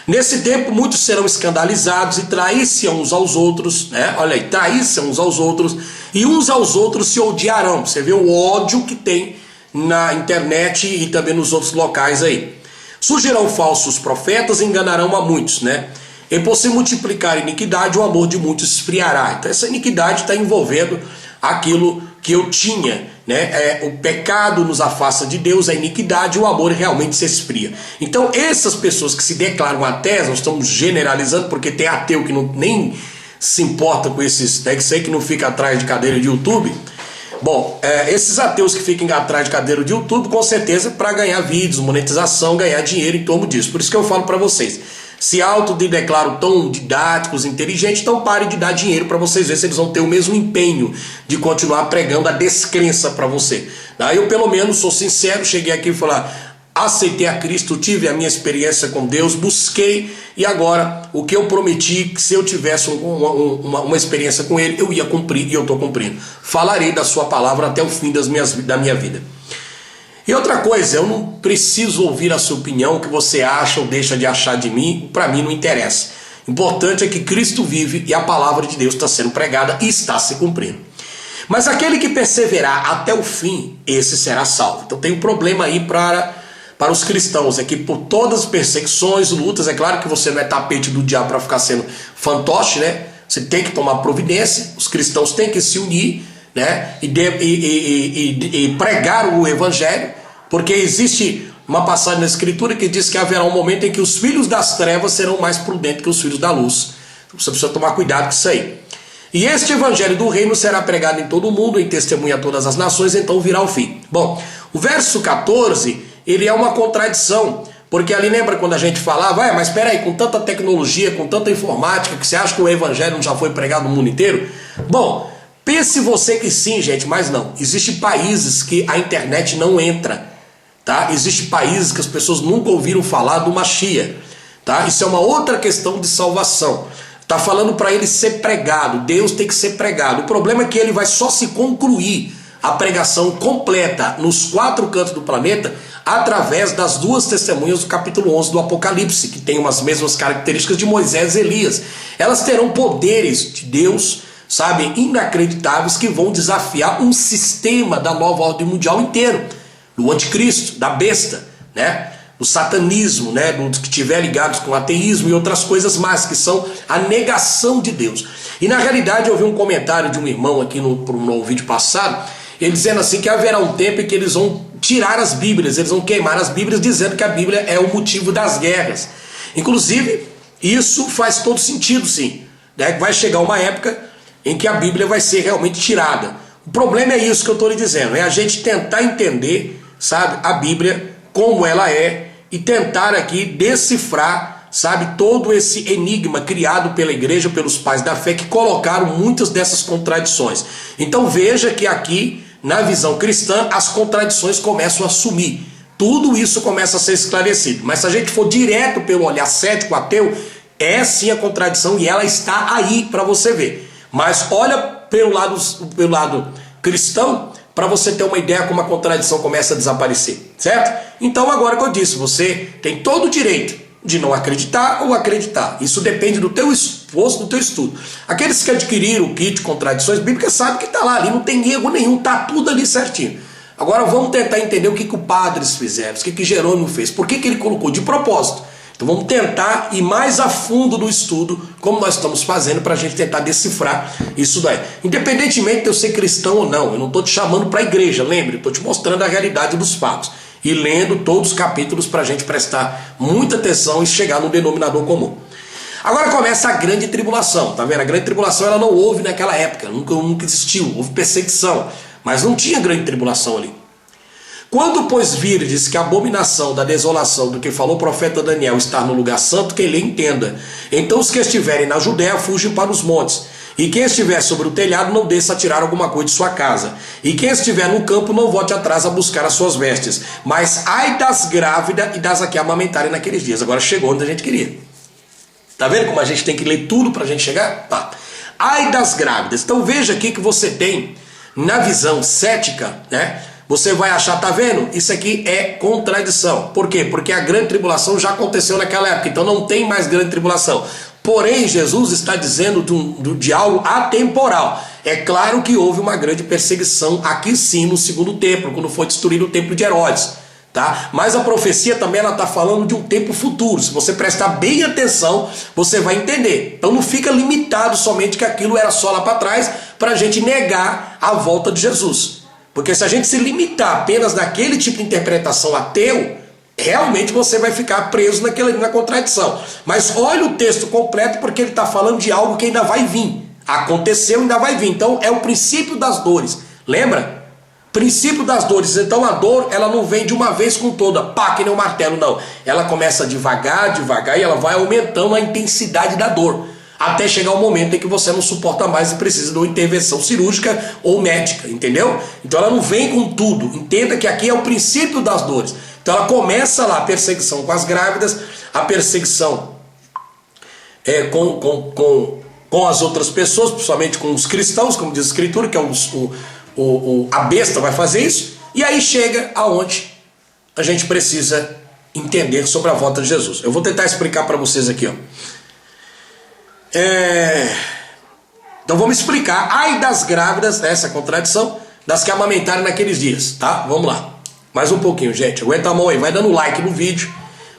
Nesse tempo muitos serão escandalizados e trair-se uns aos outros, né? Olha aí, trair-se uns aos outros, e uns aos outros se odiarão. Você vê o ódio que tem na internet e também nos outros locais aí. Surgirão falsos profetas e enganarão a muitos, né? E por se multiplicar a iniquidade, o amor de muitos esfriará. Então essa iniquidade está envolvendo aquilo que eu tinha, né? O pecado nos afasta de Deus, a iniquidade, o amor realmente se esfria. Então essas pessoas que se declaram ateias, nós estamos generalizando, porque tem ateu que nem se importa com esses, né, que sei que não fica atrás de cadeira de YouTube. Bom, esses ateus que ficam atrás de cadeira de YouTube, com certeza para ganhar vídeos, monetização, ganhar dinheiro em torno disso. Por isso que eu falo para vocês, se autodeclaram tão didáticos, inteligentes, então parem de dar dinheiro para vocês verem se eles vão ter o mesmo empenho de continuar pregando a descrença para você. Eu pelo menos sou sincero, cheguei aqui e falar, aceitei a Cristo, tive a minha experiência com Deus, busquei, e agora o que eu prometi, que se eu tivesse uma experiência com Ele, eu ia cumprir, e eu estou cumprindo. Falarei da sua palavra até o fim da minha vida. E outra coisa, eu não preciso ouvir a sua opinião, o que você acha ou deixa de achar de mim, para mim não interessa. Importante é que Cristo vive e a palavra de Deus está sendo pregada e está se cumprindo. Mas aquele que perseverar até o fim, esse será salvo. Então tem um problema aí para os cristãos, é que por todas as perseguições, lutas, é claro que você não é tapete do diabo para ficar sendo fantoche, né? Você tem que tomar providência, os cristãos têm que se unir, né? E pregar o evangelho, porque existe uma passagem na escritura que diz que haverá um momento em que os filhos das trevas serão mais prudentes que os filhos da luz. Então você precisa tomar cuidado com isso aí. E este evangelho do reino será pregado em todo o mundo, em testemunha a todas as nações, então virá o fim. Bom, o verso 14, ele é uma contradição, porque ali lembra quando a gente falava, mas espera aí, com tanta tecnologia, com tanta informática, que você acha que o evangelho não já foi pregado no mundo inteiro? Bom, pense você que sim, gente, mas não. Existem países que a internet não entra, tá? Existem países que as pessoas nunca ouviram falar do Mashiach, tá? Isso é uma outra questão de salvação. Está falando para ele ser pregado, Deus tem que ser pregado. O problema é que ele vai só se concluir a pregação completa nos 4 cantos do planeta através das 2 testemunhas do capítulo 11 do Apocalipse, que tem umas mesmas características de Moisés e Elias. Elas terão poderes de Deus, sabe, inacreditáveis, que vão desafiar um sistema da nova ordem mundial inteiro, do anticristo, da besta, né? Do satanismo, né? Dos que estiver ligados com o ateísmo e outras coisas mais, que são a negação de Deus. E na realidade eu vi um comentário de um irmão aqui no vídeo passado, ele dizendo assim que haverá um tempo em que eles vão tirar as Bíblias, eles vão queimar as Bíblias, dizendo que a Bíblia é o motivo das guerras. Inclusive, isso faz todo sentido, sim, né? Vai chegar uma época em que a Bíblia vai ser realmente tirada. O problema é isso que eu estou lhe dizendo, é a gente tentar entender, sabe, a Bíblia como ela é e tentar aqui decifrar, sabe, todo esse enigma criado pela igreja, pelos pais da fé, que colocaram muitas dessas contradições. Então veja que aqui, na visão cristã, as contradições começam a sumir. Tudo isso começa a ser esclarecido. Mas se a gente for direto pelo olhar cético, ateu, é sim a contradição e ela está aí para você ver. Mas olha pelo lado cristão, para você ter uma ideia como a contradição começa a desaparecer, certo? Então agora que eu disse, você tem todo o direito de não acreditar ou acreditar. Isso depende do teu esforço, do teu estudo. Aqueles que adquiriram o kit Contradições Bíblicas sabem que está lá, ali não tem erro nenhum, está tudo ali certinho. Agora vamos tentar entender o que os padres fizeram, o que Jerônimo fez, por que ele colocou de propósito. Então vamos tentar ir mais a fundo no estudo, como nós estamos fazendo, para a gente tentar decifrar isso daí. Independentemente de eu ser cristão ou não, eu não estou te chamando para a igreja, lembre, estou te mostrando a realidade dos fatos. E lendo todos os capítulos para a gente prestar muita atenção e chegar no denominador comum. Agora começa a grande tribulação, tá vendo? A grande tribulação ela não houve naquela época, nunca existiu, houve perseguição, mas não tinha grande tribulação ali. Quando, pois, virdes que a abominação da desolação do que falou o profeta Daniel está no lugar santo, quem lhe entenda. Então os que estiverem na Judéia fujam para os montes. E quem estiver sobre o telhado não desça a tirar alguma coisa de sua casa. E quem estiver no campo não volte atrás a buscar as suas vestes. Mas ai das grávidas e das que amamentarem naqueles dias. Agora chegou onde a gente queria. Tá vendo como a gente tem que ler tudo para a gente chegar? Tá. Ai das grávidas. Então veja aqui que você tem, na visão cética, né? Você vai achar, tá vendo? Isso aqui é contradição. Por quê? Porque a grande tribulação já aconteceu naquela época, então não tem mais grande tribulação. Porém, Jesus está dizendo de algo atemporal. É claro que houve uma grande perseguição aqui sim no segundo templo, quando foi destruído o templo de Herodes. tá? Mas a profecia também ela está falando de um tempo futuro. Se você prestar bem atenção, você vai entender. Então não fica limitado somente que aquilo era só lá para trás, para a gente negar a volta de Jesus. Porque se a gente se limitar apenas naquele tipo de interpretação ateu, realmente você vai ficar preso na contradição. Mas olha o texto completo, porque ele está falando de algo que ainda vai vir. Aconteceu e ainda vai vir. Então é o princípio das dores. Lembra? Princípio das dores. Então a dor, ela não vem de uma vez com toda, pá, que nem um martelo, não. Ela começa devagar, devagar, e ela vai aumentando a intensidade da dor, até chegar o momento em que você não suporta mais e precisa de uma intervenção cirúrgica ou médica, entendeu? Então ela não vem com tudo. Entenda que aqui é o princípio das dores. Então ela começa lá a perseguição com as grávidas, a perseguição com as outras pessoas, principalmente com os cristãos, como diz a Escritura, que é a besta vai fazer isso, e aí chega aonde a gente precisa entender sobre a volta de Jesus. Eu vou tentar explicar para vocês aqui, ó. Então vamos explicar. Ai das grávidas, essa contradição, das que amamentarem naqueles dias, tá? Vamos lá. Mais um pouquinho, gente. Aguenta a mão aí, vai dando like no vídeo,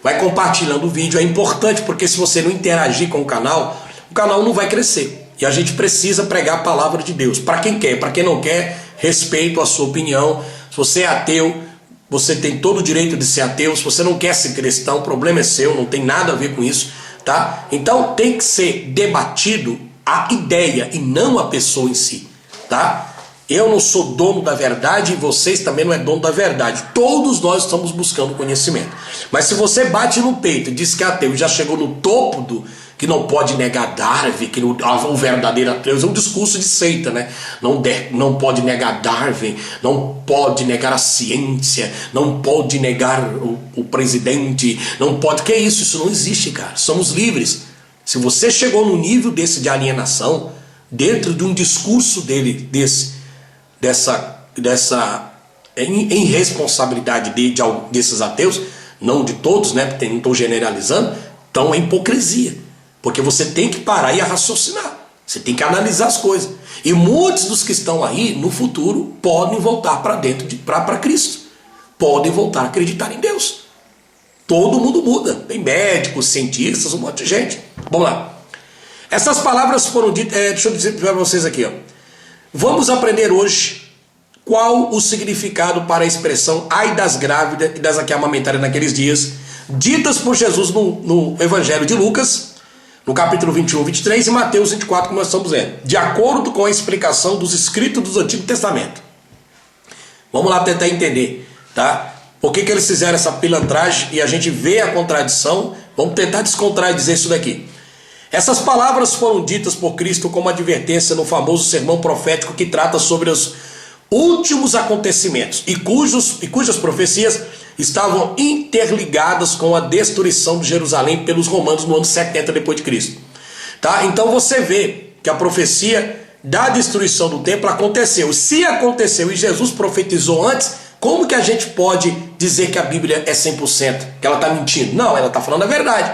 vai compartilhando o vídeo. É importante porque se você não interagir com o canal não vai crescer. E a gente precisa pregar a palavra de Deus. Para quem quer, para quem não quer, respeito a sua opinião. Se você é ateu, você tem todo o direito de ser ateu. Se você não quer ser cristão, o problema é seu, não tem nada a ver com isso, tá? Então tem que ser debatido a ideia e não a pessoa em si, tá? Eu não sou dono da verdade e vocês também não é dono da verdade. Todos nós estamos buscando conhecimento. Mas se você bate no peito e diz que é ateu e já chegou no topo do que não pode negar Darwin, que o verdadeiro ateu é um discurso de seita, né? Não pode negar Darwin, não pode negar a ciência, não pode negar o presidente, não pode... Que isso? Isso não existe, cara. Somos livres. Se você chegou no nível desse de alienação, dentro de um discurso dessa irresponsabilidade desses ateus, não de todos, né? Porque não estou generalizando, então é hipocrisia. Porque você tem que parar e raciocinar. Você tem que analisar as coisas. E muitos dos que estão aí, no futuro, podem voltar para dentro, para Cristo. Podem voltar a acreditar em Deus. Todo mundo muda. Tem médicos, cientistas, um monte de gente. Vamos lá. Essas palavras foram ditas... deixa eu dizer para vocês aqui, ó. Vamos aprender hoje qual o significado para a expressão ai das grávidas e das que amamentarem naqueles dias, ditas por Jesus no Evangelho de Lucas, no capítulo 21, 23 e Mateus 24, como nós estamos vendo, de acordo com a explicação dos escritos do Antigo Testamento. Vamos lá tentar entender, tá? Por que eles fizeram essa pilantragem e a gente vê a contradição. Vamos tentar descontrair isso daqui. Essas palavras foram ditas por Cristo como advertência no famoso sermão profético que trata sobre os últimos acontecimentos e cujas profecias estavam interligadas com a destruição de Jerusalém pelos romanos no ano 70 depois de Cristo. Tá? Então você vê que a profecia da destruição do templo aconteceu. Se aconteceu e Jesus profetizou antes, como que a gente pode dizer que a Bíblia é 100%? Que ela está mentindo? Não, ela está falando a verdade,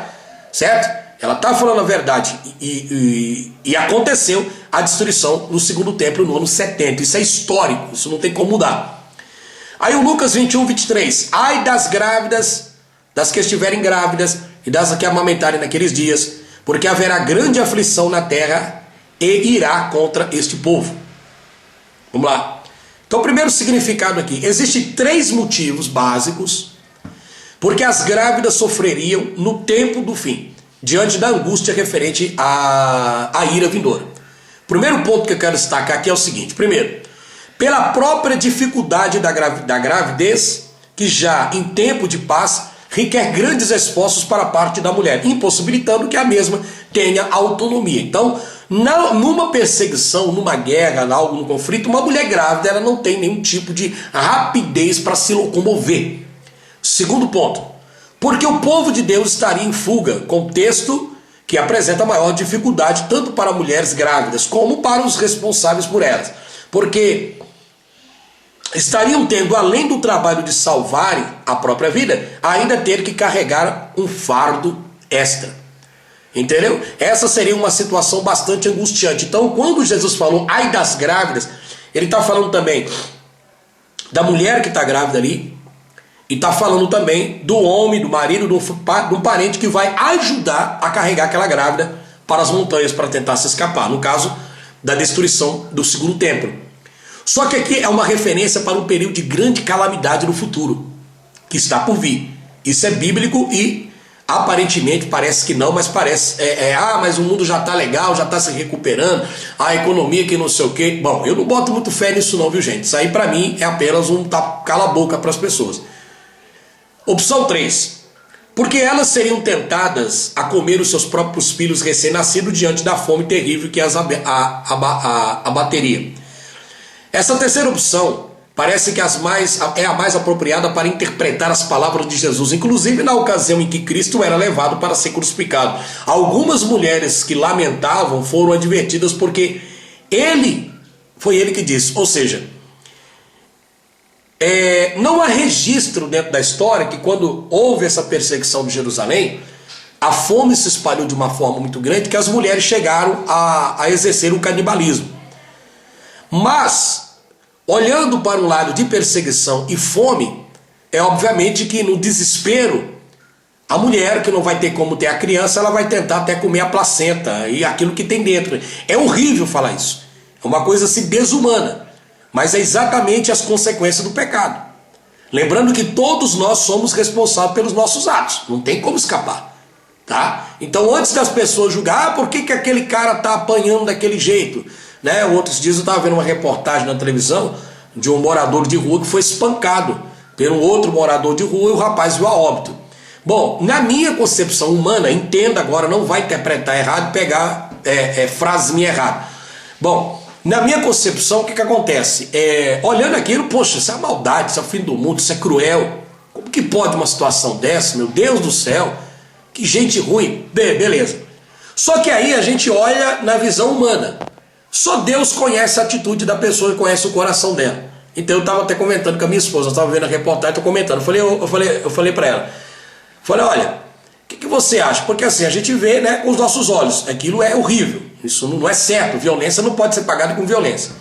certo? Ela está falando a verdade e aconteceu a destruição no segundo templo no ano 70. Isso é histórico, isso não tem como mudar. Aí o Lucas 21, 23. Ai das grávidas, das que estiverem grávidas e das que amamentarem naqueles dias, porque haverá grande aflição na terra e irá contra este povo. Vamos lá. Então o primeiro significado aqui. Existem 3 motivos básicos porque as grávidas sofreriam no tempo do fim, diante da angústia referente à ira vindoura. O primeiro ponto que eu quero destacar aqui é o seguinte. Primeiro, pela própria dificuldade da gravidez, que já em tempo de paz requer grandes esforços para a parte da mulher, impossibilitando que a mesma tenha autonomia. Então, numa perseguição, numa guerra, num conflito, uma mulher grávida ela não tem nenhum tipo de rapidez para se locomover. Segundo ponto, porque o povo de Deus estaria em fuga, contexto que apresenta maior dificuldade tanto para mulheres grávidas como para os responsáveis por elas. Porque estariam tendo, além do trabalho de salvarem a própria vida, ainda ter que carregar um fardo extra. Entendeu? Essa seria uma situação bastante angustiante. Então, quando Jesus falou ai das grávidas, ele está falando também da mulher que está grávida ali, E está falando também do homem, do marido, do parente que vai ajudar a carregar aquela grávida para as montanhas para tentar se escapar. No caso da destruição do segundo templo. Só que aqui é uma referência para um período de grande calamidade no futuro, que está por vir. Isso é bíblico e aparentemente parece que não, mas parece, mas o mundo já está legal, já está se recuperando, a economia que não sei o quê. Bom, eu não boto muito fé nisso não, viu gente? Isso aí para mim é apenas um cala-boca para as pessoas. Opção 3. Porque elas seriam tentadas a comer os seus próprios filhos recém-nascidos diante da fome terrível que as abateria. Essa terceira opção parece que é a mais apropriada para interpretar as palavras de Jesus, inclusive na ocasião em que Cristo era levado para ser crucificado. Algumas mulheres que lamentavam foram advertidas porque foi ele que disse, ou seja, não há registro dentro da história que quando houve essa perseguição de Jerusalém, a fome se espalhou de uma forma muito grande que as mulheres chegaram a exercer o canibalismo. Mas, olhando para um lado de perseguição e fome, é obviamente que no desespero, a mulher que não vai ter como ter a criança, ela vai tentar até comer a placenta e aquilo que tem dentro. É horrível falar isso. É uma coisa assim desumana. Mas é exatamente as consequências do pecado. Lembrando que todos nós somos responsáveis pelos nossos atos. Não tem como escapar. Tá? Então antes das pessoas julgar, por que aquele cara está apanhando daquele jeito? Né? Outros dias eu estava vendo uma reportagem na televisão de um morador de rua que foi espancado por um outro morador de rua e o rapaz viu a óbito. Bom, na minha concepção humana, entenda agora, não vai interpretar errado, pegar frases minhas erradas. Bom, na minha concepção, o que acontece? Olhando aquilo, poxa, isso é maldade, isso é o fim do mundo, isso é cruel. Como que pode uma situação dessa? Meu Deus do céu, que gente ruim. Beleza. Só que aí a gente olha na visão humana. Só Deus conhece a atitude da pessoa e conhece o coração dela. Então eu estava até comentando com a minha esposa, eu estava vendo a reportagem, estou comentando. Eu falei para ela, olha, o que você acha? Porque assim, a gente vê, né, com os nossos olhos, aquilo é horrível, isso não é certo, violência não pode ser pagada com violência.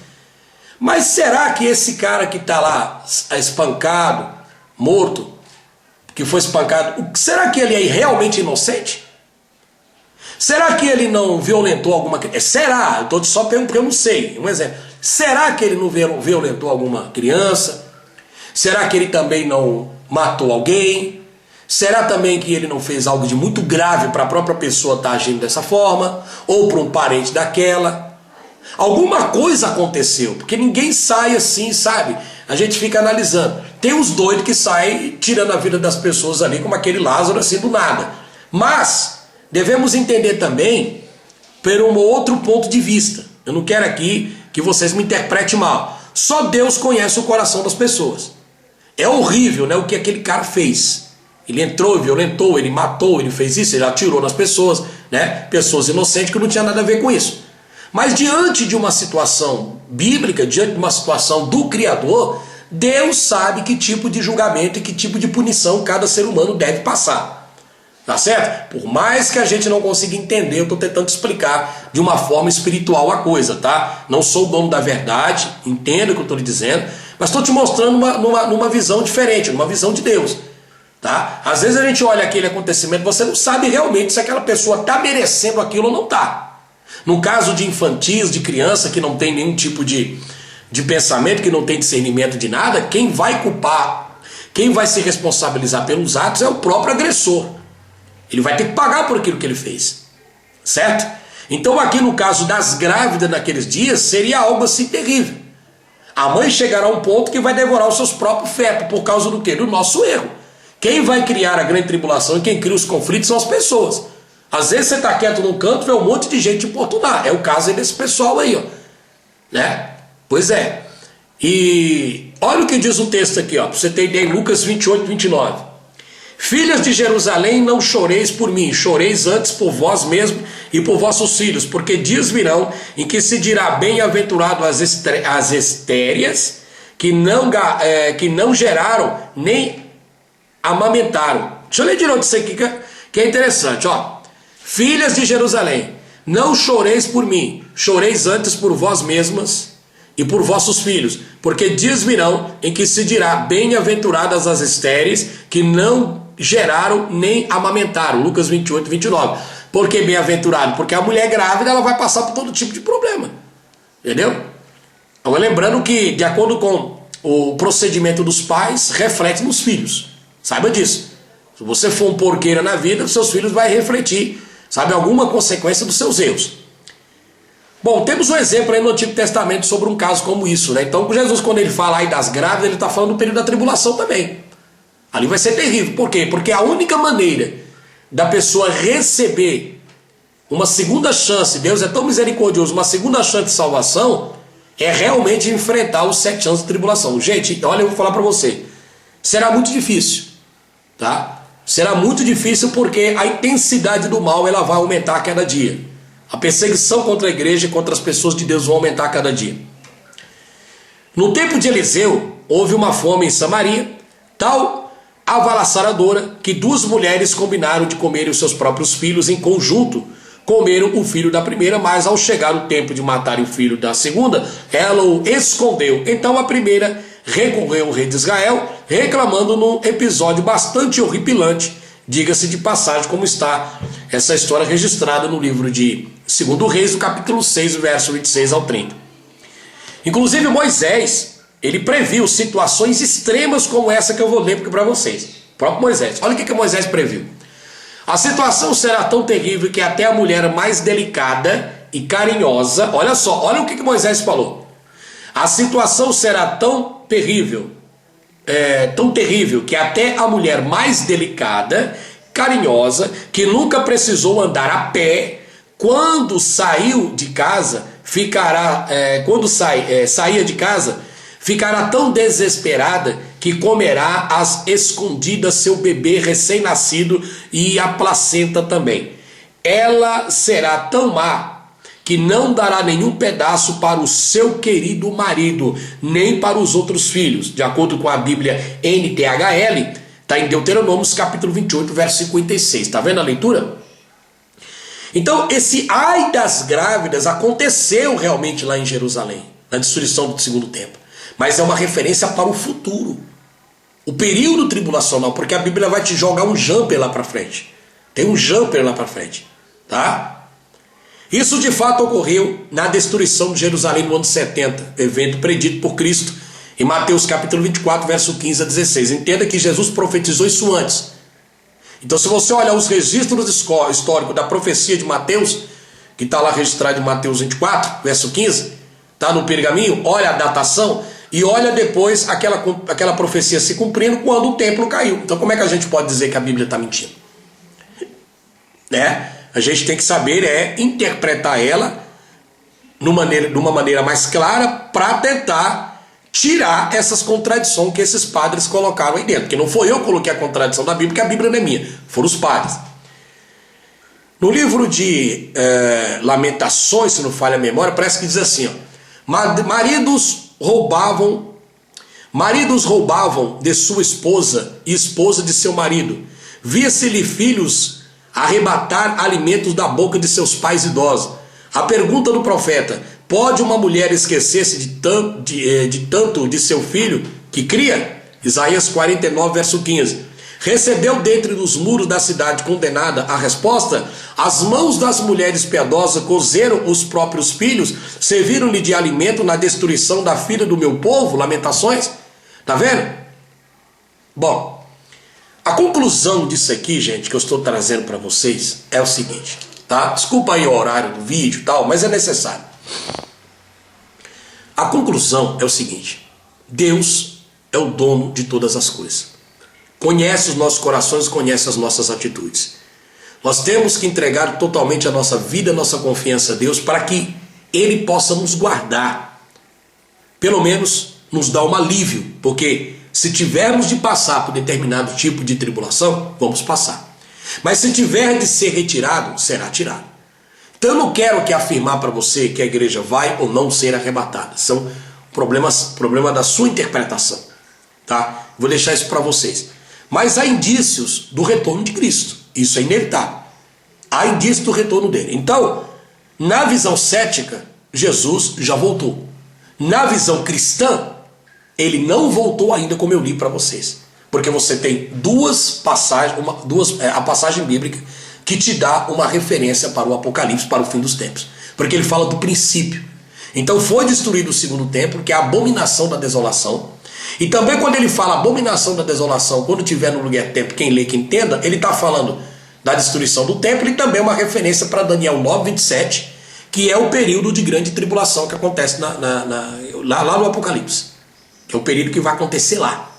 Mas será que esse cara que está lá espancado, morto, que foi espancado, será que ele é realmente inocente? Será que ele não violentou alguma criança? Será? Eu estou só perguntando porque eu não sei. Um exemplo. Será que ele não violentou alguma criança? Será que ele também não matou alguém? Será também que ele não fez algo de muito grave para a própria pessoa estar agindo dessa forma? Ou para um parente daquela? Alguma coisa aconteceu, porque ninguém sai assim, sabe? A gente fica analisando. Tem uns doidos que saem tirando a vida das pessoas ali, como aquele Lázaro assim do nada. Mas devemos entender também por um outro ponto de vista. Eu não quero aqui que vocês me interpretem mal. Só Deus conhece o coração das pessoas. É horrível, né, o que aquele cara fez. Ele entrou, violentou, ele matou, ele fez isso, ele atirou nas pessoas, né, pessoas inocentes que não tinha nada a ver com isso. Mas diante de uma situação bíblica, diante de uma situação do Criador, Deus sabe que tipo de julgamento e que tipo de punição cada ser humano deve passar. Tá certo? Por mais que a gente não consiga entender, eu estou tentando explicar de uma forma espiritual a coisa, tá? Não sou o dono da verdade, entendo o que eu estou lhe dizendo, mas estou te mostrando numa visão diferente, numa visão de Deus. Tá? Às vezes a gente olha aquele acontecimento, você não sabe realmente se aquela pessoa está merecendo aquilo ou não está. No caso de infantis, de criança que não tem nenhum tipo de pensamento, que não tem discernimento de nada, quem vai culpar, quem vai se responsabilizar pelos atos é o próprio agressor. Ele vai ter que pagar por aquilo que ele fez. Certo? Então aqui no caso das grávidas naqueles dias, seria algo assim terrível. A mãe chegará a um ponto que vai devorar os seus próprios fetos. Por causa do quê? Do nosso erro. Quem vai criar a grande tribulação e quem cria os conflitos são as pessoas. Às vezes você está quieto num canto, vê um monte de gente te importunar. É o caso aí desse pessoal aí, ó. Né? Pois é. E olha o que diz o texto aqui, ó, para você ter ideia, em Lucas 28, 29. Filhas de Jerusalém, não choreis por mim, choreis antes por vós mesmos e por vossos filhos, porque dias virão em que se dirá bem-aventurado as estéreas que não geraram nem amamentaram. Deixa eu ler de novo isso aqui que é interessante, ó. Filhas de Jerusalém, não choreis por mim, choreis antes por vós mesmas e por vossos filhos, porque dias virão em que se dirá: bem-aventuradas as estéreis que não geraram nem amamentaram. Lucas 28, 29. Por que bem-aventurado? Porque a mulher grávida ela vai passar por todo tipo de problema. Entendeu? Agora, lembrando que, de acordo com o procedimento dos pais, reflete nos filhos. Saiba disso. Se você for um porqueira na vida, seus filhos vão refletir, sabe, alguma consequência dos seus erros. Bom, temos um exemplo aí no Antigo Testamento sobre um caso como isso, né? Então, Jesus, quando ele fala aí das grávidas, ele está falando do período da tribulação também. Ali vai ser terrível. Por quê? Porque a única maneira da pessoa receber uma segunda chance, Deus é tão misericordioso, uma segunda chance de salvação, é realmente enfrentar os 7 anos de tribulação. Gente, olha, eu vou falar para você, será muito difícil, tá? Será muito difícil porque a intensidade do mal ela vai aumentar a cada dia. A perseguição contra a igreja e contra as pessoas de Deus vão aumentar a cada dia. No tempo de Eliseu, houve uma fome em Samaria, tal avassaladora que 2 mulheres combinaram de comerem os seus próprios filhos em conjunto. Comeram o filho da primeira, mas ao chegar o tempo de matarem o filho da segunda, ela o escondeu. Então a primeira recorreu ao rei de Israel, reclamando num episódio bastante horripilante, diga-se de passagem, como está essa história registrada no livro de 2 Reis, no capítulo 6, verso 26 ao 30. Inclusive Moisés, ele previu situações extremas como essa que eu vou ler para vocês. O próprio Moisés. Olha o que Moisés previu. A situação será tão terrível que até a mulher mais delicada e carinhosa, olha só, olha o que Moisés falou. A situação será tão terrível que até a mulher mais delicada, carinhosa, que nunca precisou andar a pé, quando saiu de casa, saía de casa, ficará tão desesperada que comerá às escondidas seu bebê recém-nascido e a placenta também. Ela será tão má que não dará nenhum pedaço para o seu querido marido, nem para os outros filhos. De acordo com a Bíblia NTHL, está em Deuteronômio capítulo 28, verso 56. Está vendo a leitura? Então, esse ai das grávidas aconteceu realmente lá em Jerusalém, na destruição do segundo templo. Mas é uma referência para o futuro. O período tribulacional, porque a Bíblia vai te jogar um jumper lá para frente. Tem um jumper lá para frente, tá? Isso de fato ocorreu na destruição de Jerusalém no ano 70, evento predito por Cristo em Mateus capítulo 24, verso 15 a 16. Entenda que Jesus profetizou isso antes. Então, se você olhar os registros históricos da profecia de Mateus, que está lá registrado em Mateus 24, verso 15, está no pergaminho, olha a datação e olha depois aquela profecia se cumprindo quando o templo caiu. Então, como é que a gente pode dizer que a Bíblia está mentindo? A gente tem que saber interpretar ela de uma maneira mais clara para tentar tirar essas contradições que esses padres colocaram aí dentro. Porque não foi eu que coloquei a contradição da Bíblia, porque a Bíblia não é minha, foram os padres. No livro de Lamentações, se não falha a memória, parece que diz assim, ó, maridos roubavam de sua esposa e esposa de seu marido. Via-se-lhe filhos arrebatar alimentos da boca de seus pais idosos. A pergunta do profeta: pode uma mulher esquecer-se de tanto de seu filho que cria? Isaías 49, verso 15. Recebeu dentre dos muros da cidade condenada a resposta: as mãos das mulheres piedosas cozeram os próprios filhos, serviram-lhe de alimento na destruição da filha do meu povo. Lamentações. Tá vendo? Bom, a conclusão disso aqui, gente, que eu estou trazendo para vocês é o seguinte, tá? Desculpa aí o horário do vídeo e tal, mas é necessário. A conclusão é o seguinte: Deus é o dono de todas as coisas. Conhece os nossos corações, conhece as nossas atitudes. Nós temos que entregar totalmente a nossa vida, a nossa confiança a Deus, para que Ele possa nos guardar. Pelo menos nos dar um alívio, porque se tivermos de passar por determinado tipo de tribulação, vamos passar. Mas se tiver de ser retirado, será tirado. Então eu não quero afirmar para você que a igreja vai ou não ser arrebatada. São problema da sua interpretação, tá? Vou deixar isso para vocês. Mas há indícios do retorno de Cristo. Isso é inevitável. Há indícios do retorno dele. Então, na visão cética, Jesus já voltou. Na visão cristã, ele não voltou ainda, como eu li para vocês. Porque você tem duas passagens, a passagem bíblica que te dá uma referência para o Apocalipse, para o fim dos tempos. Porque ele fala do princípio. Então foi destruído o segundo templo, que é a abominação da desolação. E também quando ele fala abominação da desolação, quando tiver no lugar templo, quem lê que entenda, ele está falando da destruição do templo e também uma referência para Daniel 9:27, que é o período de grande tribulação que acontece lá no Apocalipse. Que é o período que vai acontecer lá,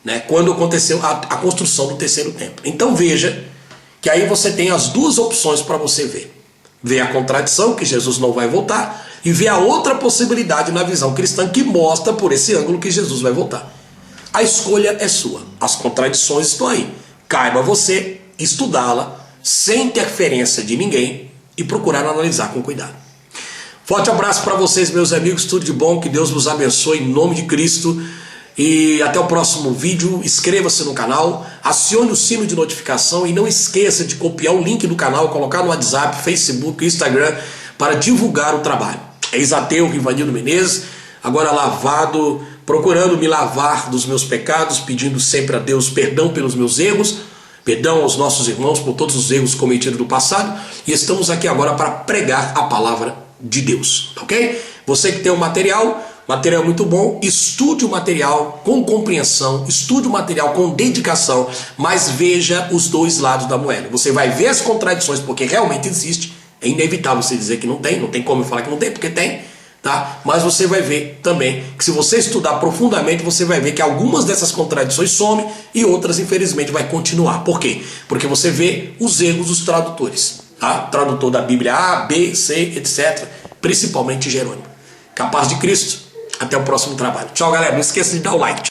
né? Quando aconteceu a construção do terceiro templo. Então veja que aí você tem as duas opções para você ver. Ver a contradição, que Jesus não vai voltar, e ver a outra possibilidade na visão cristã que mostra por esse ângulo que Jesus vai voltar. A escolha é sua. As contradições estão aí. Caiba você estudá-la sem interferência de ninguém e procurar analisar com cuidado. Forte abraço para vocês, meus amigos. Tudo de bom. Que Deus vos abençoe em nome de Cristo. E até o próximo vídeo. Inscreva-se no canal, acione o sino de notificação e não esqueça de copiar o link do canal, colocar no WhatsApp, Facebook, Instagram para divulgar o trabalho. Ex-ateu Rivanildo Menezes, agora lavado, procurando me lavar dos meus pecados, pedindo sempre a Deus perdão pelos meus erros, perdão aos nossos irmãos por todos os erros cometidos no passado, e estamos aqui agora para pregar a palavra de Deus, ok? Você que tem o material muito bom, estude o material com compreensão, estude o material com dedicação, mas veja os dois lados da moeda. Você vai ver as contradições, porque realmente existe. É inevitável você dizer que não tem como eu falar que não tem, porque tem, tá? Mas você vai ver também que se você estudar profundamente, você vai ver que algumas dessas contradições somem e outras, infelizmente, vai continuar. Por quê? Porque você vê os erros dos tradutores, tá? Tradutor da Bíblia A, B, C, etc. Principalmente Jerônimo. Capaz de Cristo. Até o próximo trabalho. Tchau, galera. Não esqueça de dar o like.